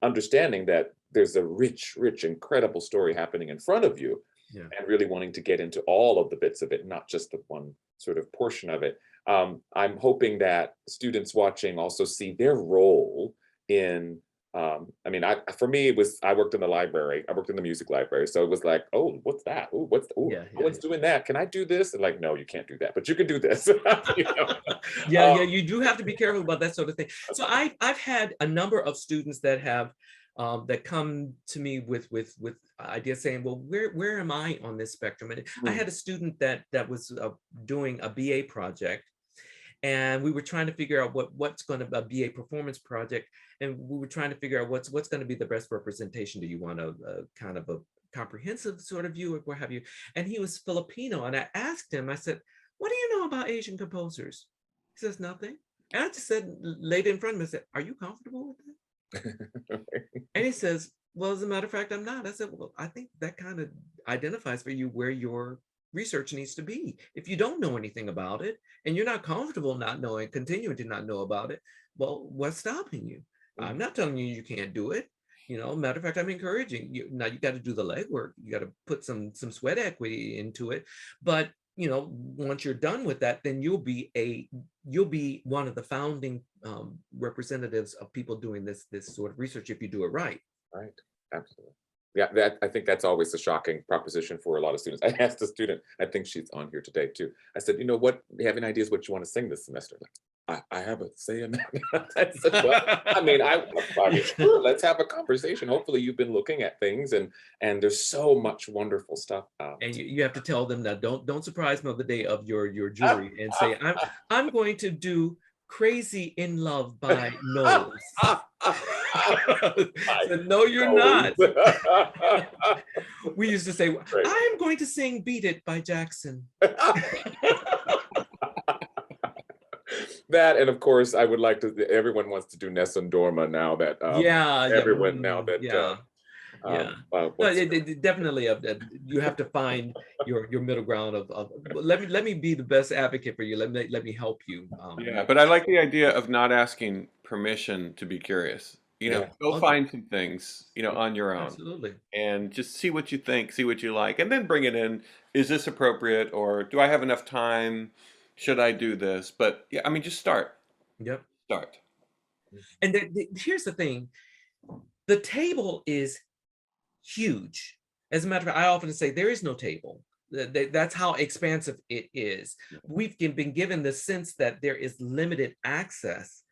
understanding that there's a rich, incredible story happening in front of you, and really wanting to get into all of the bits of it, not just the one sort of portion of it. I'm hoping that students watching also see their role in I mean, for me, it was, I worked in the library. I worked in the music library. So it was like, oh, what's that? Oh, Yeah, no one's doing that. Can I do this? And like, no, you can't do that, but you can do this. You know? yeah, you do have to be careful about that sort of thing. So I've had a number of students that have that come to me with ideas saying, well, where am I on this spectrum? And I had a student that was doing a BA project, and we were trying to figure out what's going to be a performance project, and we were trying to figure out what's going to be the best representation. Do you want a kind of a comprehensive sort of view, or what have you? And he was Filipino, and I asked him, I said, what do you know about Asian composers? He says, nothing. And I just said, laid it in front of him, I said, are you comfortable with that? And he says, well, as a matter of fact, I'm not. I said, well, I think that kind of identifies for you where your research needs to be. If you don't know anything about it and you're not comfortable not knowing, continuing to not know about it, well, what's stopping you? I'm not telling you you can't do it. You know, matter of fact, I'm encouraging you. Now you got to do the legwork. You got to put some sweat equity into it. But you know, once you're done with that, then you'll be one of the founding representatives of people doing this sort of research if you do it right. Right. Absolutely. Yeah, I think that's always a shocking proposition for a lot of students. I asked a student, I think she's on here today too. I said, you know what, do you have any ideas what you want to sing this semester? Like, I have a say in that. I said, well, I mean, sure, let's have a conversation. Hopefully you've been looking at things, and there's so much wonderful stuff. And you have to tell them that don't surprise me on the day of your jury and say, I'm going to do Crazy in Love by Knowles. So, no, you're not. We used to say, I'm going to sing Beat It by Jackson. That, and of course, I would like to, everyone wants to do Nessun Dorma now that, everyone now that, definitely you have to find your middle ground of let me be the best advocate for you. Let me help you. Yeah, but I like the idea of not asking permission to be curious. You know, go find some things, you know, on your own. Absolutely. And just see what you think, see what you like, and then bring it in. Is this appropriate, or do I have enough time? Should I do this? But yeah, I mean, just start. Yep. Start. And here's the thing. The table is huge. As a matter of fact, I often say there is no table. That's how expansive it is. We've been given the sense that there is limited access.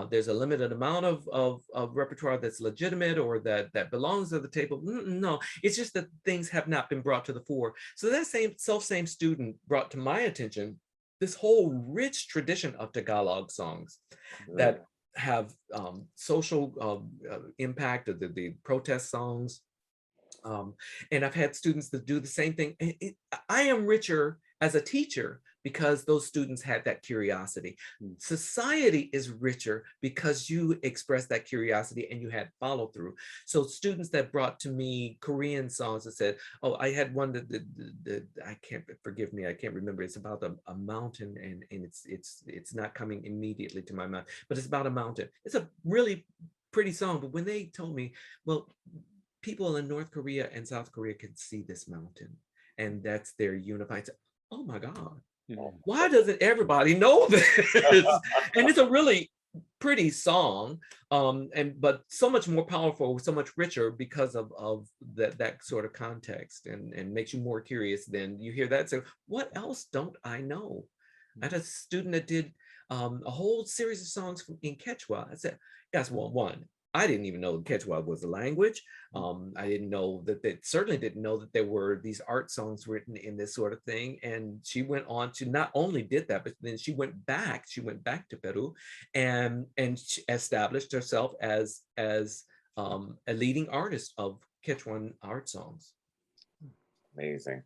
There's a limited amount of repertoire that's legitimate or that belongs to the table. No, it's just that things have not been brought to the fore. So that same student brought to my attention this whole rich tradition of Tagalog songs that have social impact, of the protest songs. And I've had students that do the same thing. I am richer as a teacher because those students had that curiosity. Society is richer because you expressed that curiosity and you had follow through. So students that brought to me Korean songs that said, oh, I had one that I can't, forgive me, I can't remember. It's about a mountain, and it's not coming immediately to my mind, but it's about a mountain. It's a really pretty song. But when they told me, well, people in North Korea and South Korea can see this mountain, and that's their unified. Oh my God, why doesn't everybody know this? And it's a really pretty song, but so much more powerful, so much richer because of that sort of context, and makes you more curious. Then you hear that and say, what else don't I know? I had a student that did a whole series of songs in Quechua. I said, guys, well, one, I didn't even know Quechua was a language. I didn't know that they certainly didn't know that there were these art songs written in this sort of thing. And she went on to not only did that, but then she went back to Peru and she established herself as a leading artist of Quechuan art songs. Amazing.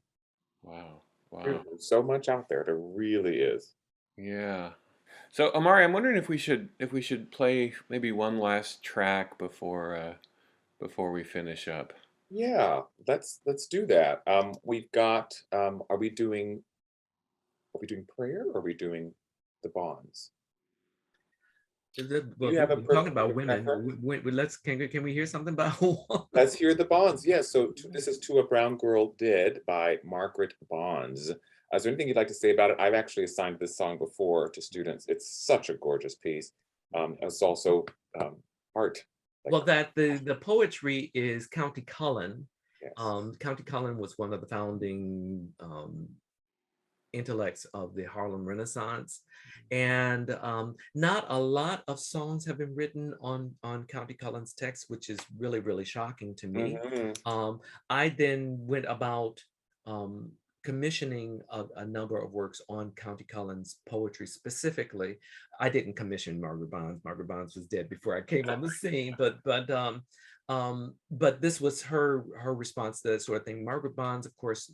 Wow. There's so much out there. There really is. Yeah. So Amari, I'm wondering if we should play maybe one last track before we finish up. Yeah, let's do that. We've got. Are we doing prayer, or are we doing the bonds? Well, you have a we're talking about preference? women. Can we hear something about? Let's hear the bonds. Yeah. So this is "To a Brown Girl Did" by Margaret Bonds. Is there anything you'd like to say about it? I've actually assigned this song before to students. It's such a gorgeous piece. It's also art Well, that the poetry is County Cullen. Yes. County Cullen was one of the founding intellects of the Harlem Renaissance, and not a lot of songs have been written on County Cullen's text, which is really shocking to me. I then went about commissioning a number of works on County Cullen's poetry specifically. I didn't commission Margaret Bonds. Margaret Bonds was dead before I came on the scene, but this was her response to that sort of thing. Margaret Bonds, of course,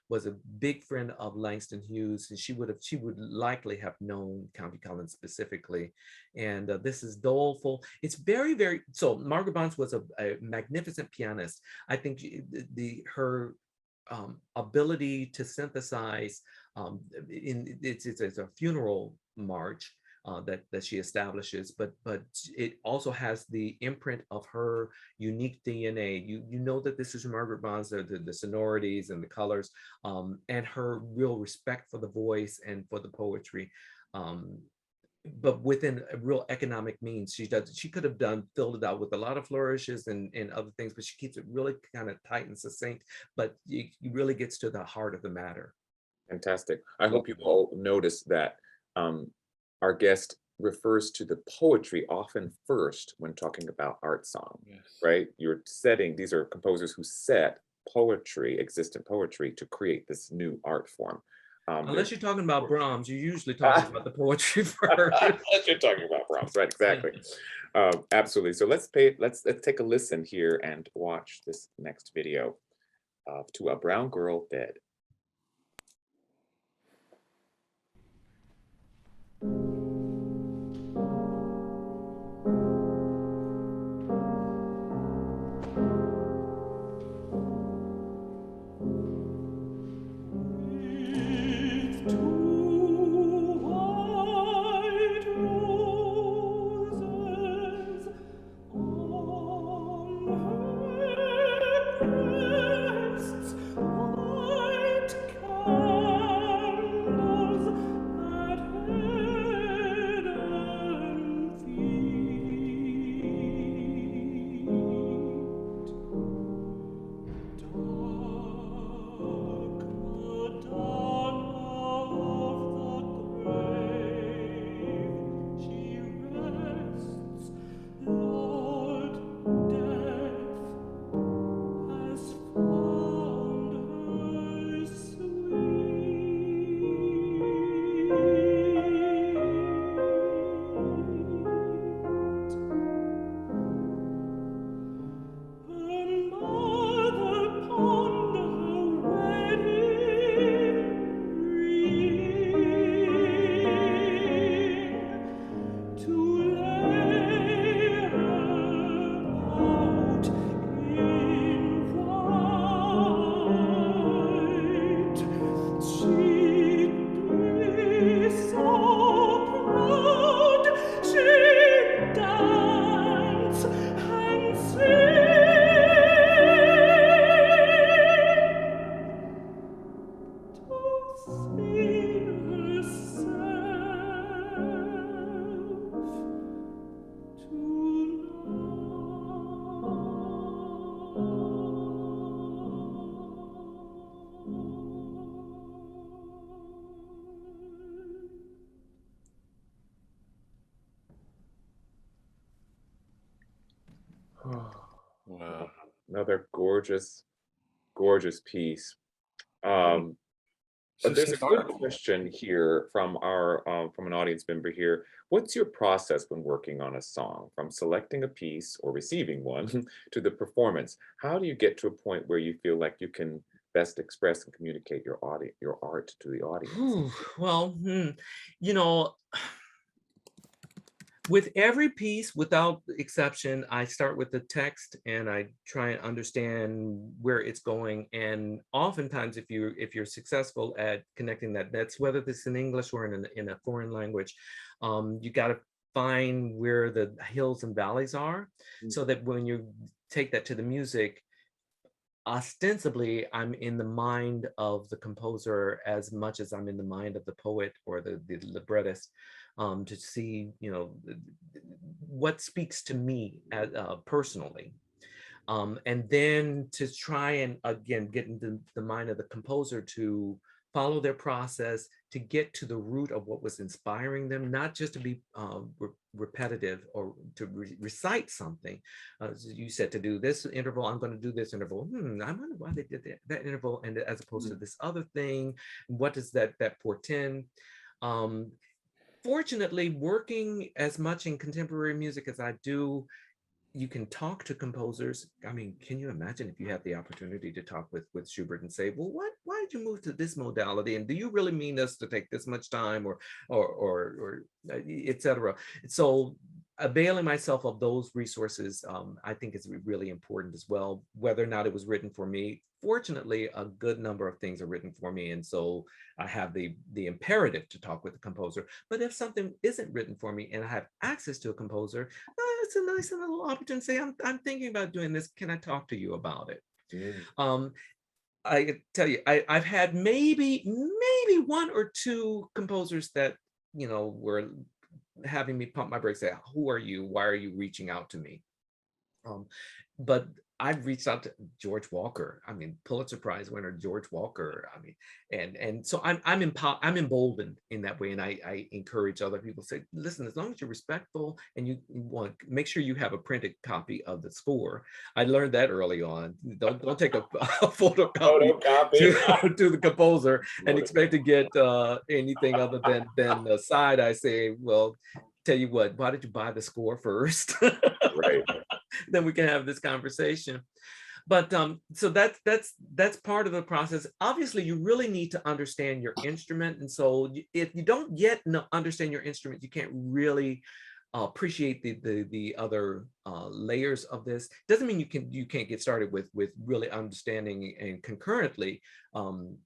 was a big friend of Langston Hughes, and she would likely have known County Cullen specifically. And this is doleful. It's very so. Margaret Bonds was a magnificent pianist. I think her ability to synthesize it's a funeral march that she establishes, but it also has the imprint of her unique DNA. You know that this is Margaret Bonds, the sonorities and the colors, and her real respect for the voice and for the poetry. But within a real economic means. She could have filled it out with a lot of flourishes and other things, but she keeps it really kind of tight and succinct, but it really gets to the heart of the matter. Fantastic. I hope you all notice that our guest refers to the poetry often first when talking about art song, right? These are composers who set poetry, existent poetry, to create this new art form. Unless you're talking about Brahms, you're usually talking about the poetry first. Unless you're talking about Brahms, right? Exactly. Absolutely. So let's take a listen here and watch this next video of To a Brown Girl Dead. Wow. Another gorgeous piece. But there's a good question here from an audience member here. What's your process when working on a song, from selecting a piece or receiving one to the performance? How do you get to a point where you feel like you can best express and communicate your art to the audience? Well, you know, with every piece, without exception, I start with the text and I try and understand where it's going. And oftentimes, if you're successful at connecting that's whether this in English or in a foreign language, you got to find where the hills and valleys are, so that when you take that to the music, ostensibly I'm in the mind of the composer as much as I'm in the mind of the poet or the librettist. to see, what speaks to me personally. And then to try and again get into the mind of the composer to follow their process to get to the root of what was inspiring them, not just to be repetitive or to recite something. So you said to do this interval, I'm going to do this interval. I wonder why they did that interval, and as opposed to this other thing. What does that portend? Fortunately, working as much in contemporary music as I do, you can talk to composers. I mean, can you imagine if you had the opportunity to talk with Schubert and say, well, why did you move to this modality? And do you really mean us to take this much time or et cetera? So availing myself of those resources, I think is really important as well, whether or not it was written for me. Fortunately, a good number of things are written for me. And so I have the imperative to talk with the composer. But if something isn't written for me and I have access to a composer, it's a nice little opportunity to say, I'm thinking about doing this. Can I talk to you about it? I tell you, I've had maybe one or two composers that, were having me pump my brakes, say, who are you? Why are you reaching out to me? But I've reached out to George Walker. I mean, Pulitzer Prize winner George Walker. I mean, and so I'm emboldened in that way, and I encourage other people to say, listen, as long as you're respectful and you want to make sure you have a printed copy of the score. I learned that early on. Don't take a photocopy to the composer and expect to get anything other than the side. I say, well, tell you what, why did you buy the score first? Right. Then we can have this conversation. But so that's part of the process. Obviously, you really need to understand your instrument. And so if you don't yet understand your instrument, you can't really appreciate the other layers of this. Doesn't mean you can't get started with really understanding and concurrently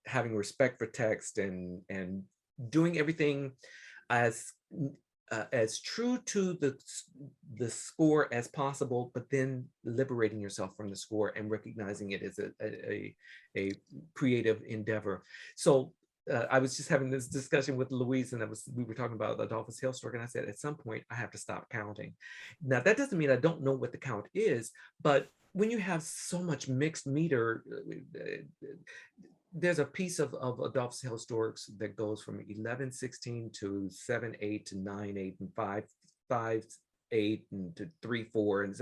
having respect for text and doing everything as true to the score as possible, but then liberating yourself from the score and recognizing it as a creative endeavor. So I was just having this discussion with Louise, and we were talking about Adolphus Hailstork, and I said, at some point I have to stop counting. Now that doesn't mean I don't know what the count is, but when you have so much mixed meter, there's a piece of Adolphus Hailstork's that goes from 11/16 to 7/8 to 9/8 and 5/8 and to 3/4, and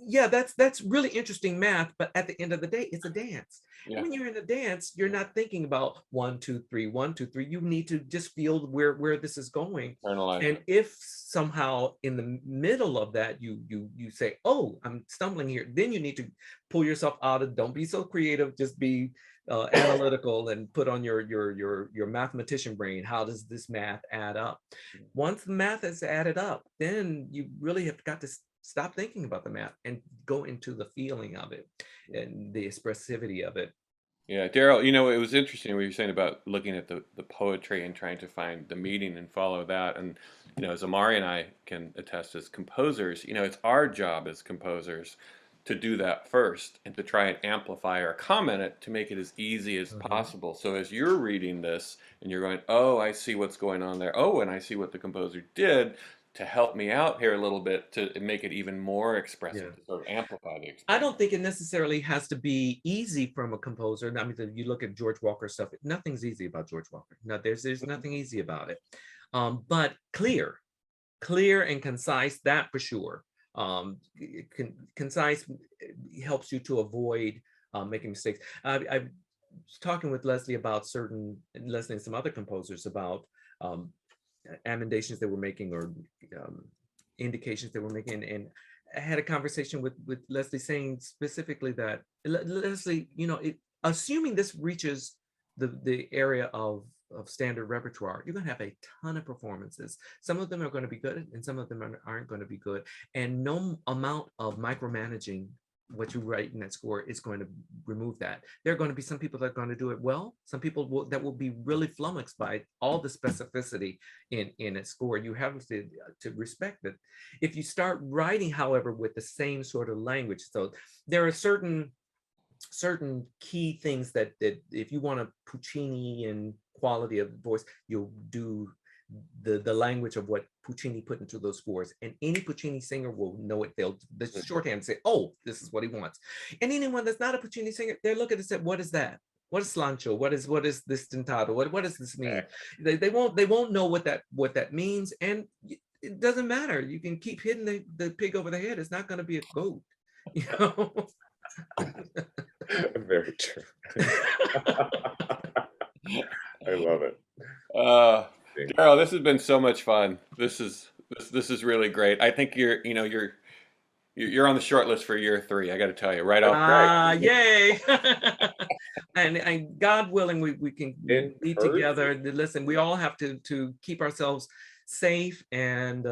yeah, that's really interesting math. But at the end of the day, it's a dance. Yeah. When you're in a dance, you're not thinking about 1, 2, 3, 1, 2, 3. You need to just feel where this is going. And if somehow in the middle of that you say, oh, I'm stumbling here, then you need to pull yourself out of. Don't be so creative. Just be analytical and put on your mathematician brain. How does this math add up? Once the math is added up, then you really have got to stop thinking about the math and go into the feeling of it and the expressivity of it. Yeah, Darryl, it was interesting what you were saying about looking at the poetry and trying to find the meaning and follow that. And, as Amari and I can attest as composers, it's our job as composers to do that first and to try and amplify or comment it to make it as easy as possible. So as you're reading this and you're going, oh, I see what's going on there. Oh, and I see what the composer did to help me out here a little bit to make it even more expressive, to sort of amplify the experience. I don't think it necessarily has to be easy from a composer. I mean, you look at George Walker stuff, nothing's easy about George Walker. No, there's nothing easy about it. But clear and concise, that for sure. Concise helps you to avoid making mistakes. I was talking with Leslie and some other composers about amendations they were making or indications they were making, and I had a conversation with Leslie saying specifically that Leslie, assuming this reaches the area of standard repertoire, you're going to have a ton of performances. Some of them are going to be good and some of them aren't going to be good, and no amount of micromanaging what you write in that score is going to remove that. There are going to be some people that are going to do it well, some people that will be really flummoxed by all the specificity in a score. You have to respect it. If you start writing, however, with the same sort of language, so there are certain key things that if you want a Puccini and quality of voice, you'll do the language of what Puccini put into those scores. And any Puccini singer will know it. They'll the shorthand say, oh, this is what he wants. And anyone that's not a Puccini singer, they look at it and say, what is that? What is slancio? What is this tentato? What does this mean? They won't know what that means. And it doesn't matter. You can keep hitting the pig over the head. It's not going to be a goat. You know? Very true. I love it. Darryl, this has been so much fun. This is really great. I think you're on the short list for year 3. I got to tell you right off. Yay! and God willing, we can be together. Listen, we all have to keep ourselves safe and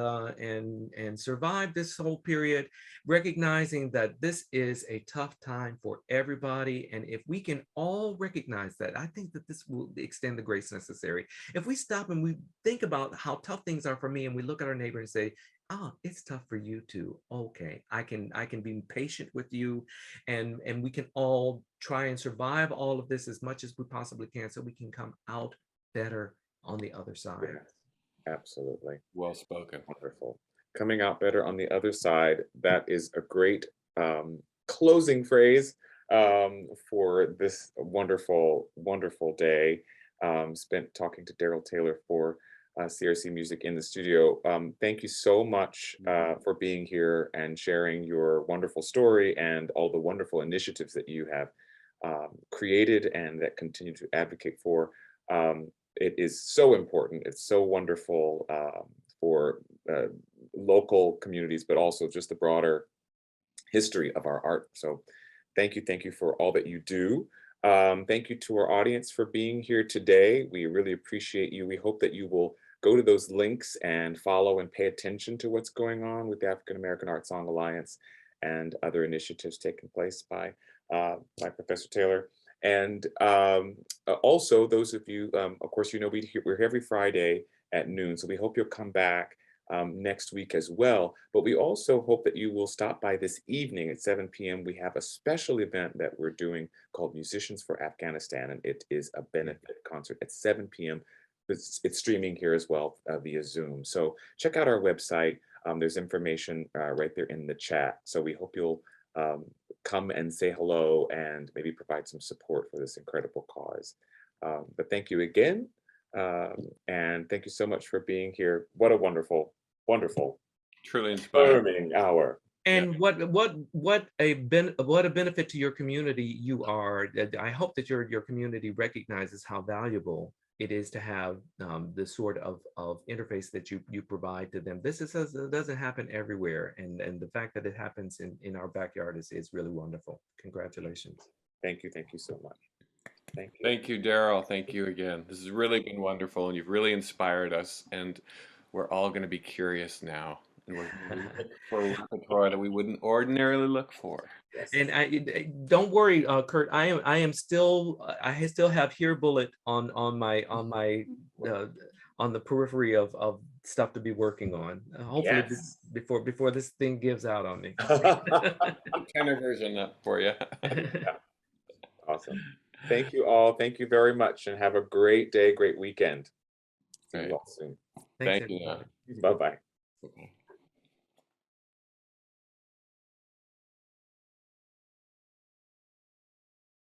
survive this whole period, recognizing that this is a tough time for everybody. And if we can all recognize that, I think that this will extend the grace necessary. If we stop and we think about how tough things are for me, and we look at our neighbor and say, oh, it's tough for you too. Okay, I can be patient with you, and we can all try and survive all of this as much as we possibly can, so we can come out better on the other side. Yes, absolutely. Well spoken. Wonderful. Coming out better on the other side. That is a great closing phrase for this wonderful, wonderful day spent talking to Darryl Taylor for CRC Music in the studio. Thank you so much for being here and sharing your wonderful story and all the wonderful initiatives that you have created and that continue to advocate for. It is so important. It's so wonderful for local communities, but also just the broader history of our art. So thank you for all that you do. Thank you to our audience for being here today. We really appreciate you. We hope that you will go to those links and follow and pay attention to what's going on with the African American Art Song Alliance and other initiatives taking place by Professor Taylor. And also those of you, of course, you know, we're here every Friday at noon. So we hope you'll come back next week as well. But we also hope that you will stop by this evening at 7 p.m. We have a special event that we're doing called Musicians for Afghanistan, and it is a benefit concert at 7 p.m. It's streaming here as well via Zoom. So check out our website. There's information right there in the chat. So we hope you'll come and say hello and maybe provide some support for this incredible cause. But thank you again. And thank you so much for being here. What a wonderful, wonderful, truly inspiring hour. And what a benefit to your community you are. I hope that your community recognizes how valuable it is to have the sort of interface that you provide to them. This doesn't happen everywhere, and the fact that it happens in our backyard is really wonderful. Congratulations. Thank you so much. Thank you. Thank you, Darryl. Thank you again. This has really been wonderful, and you've really inspired us, and we're all going to be curious now. And we're going to look for repertoire that we wouldn't ordinarily look for. Yes. And I don't worry, Kurt. I still have Here Bullet on the periphery of stuff to be working on. Hopefully, yes, before this thing gives out on me. Tenor version up for you. Yeah. Awesome. Thank you all. Thank you very much, and have a great day, great weekend. See you all soon. Thank you. Bye-bye. Okay.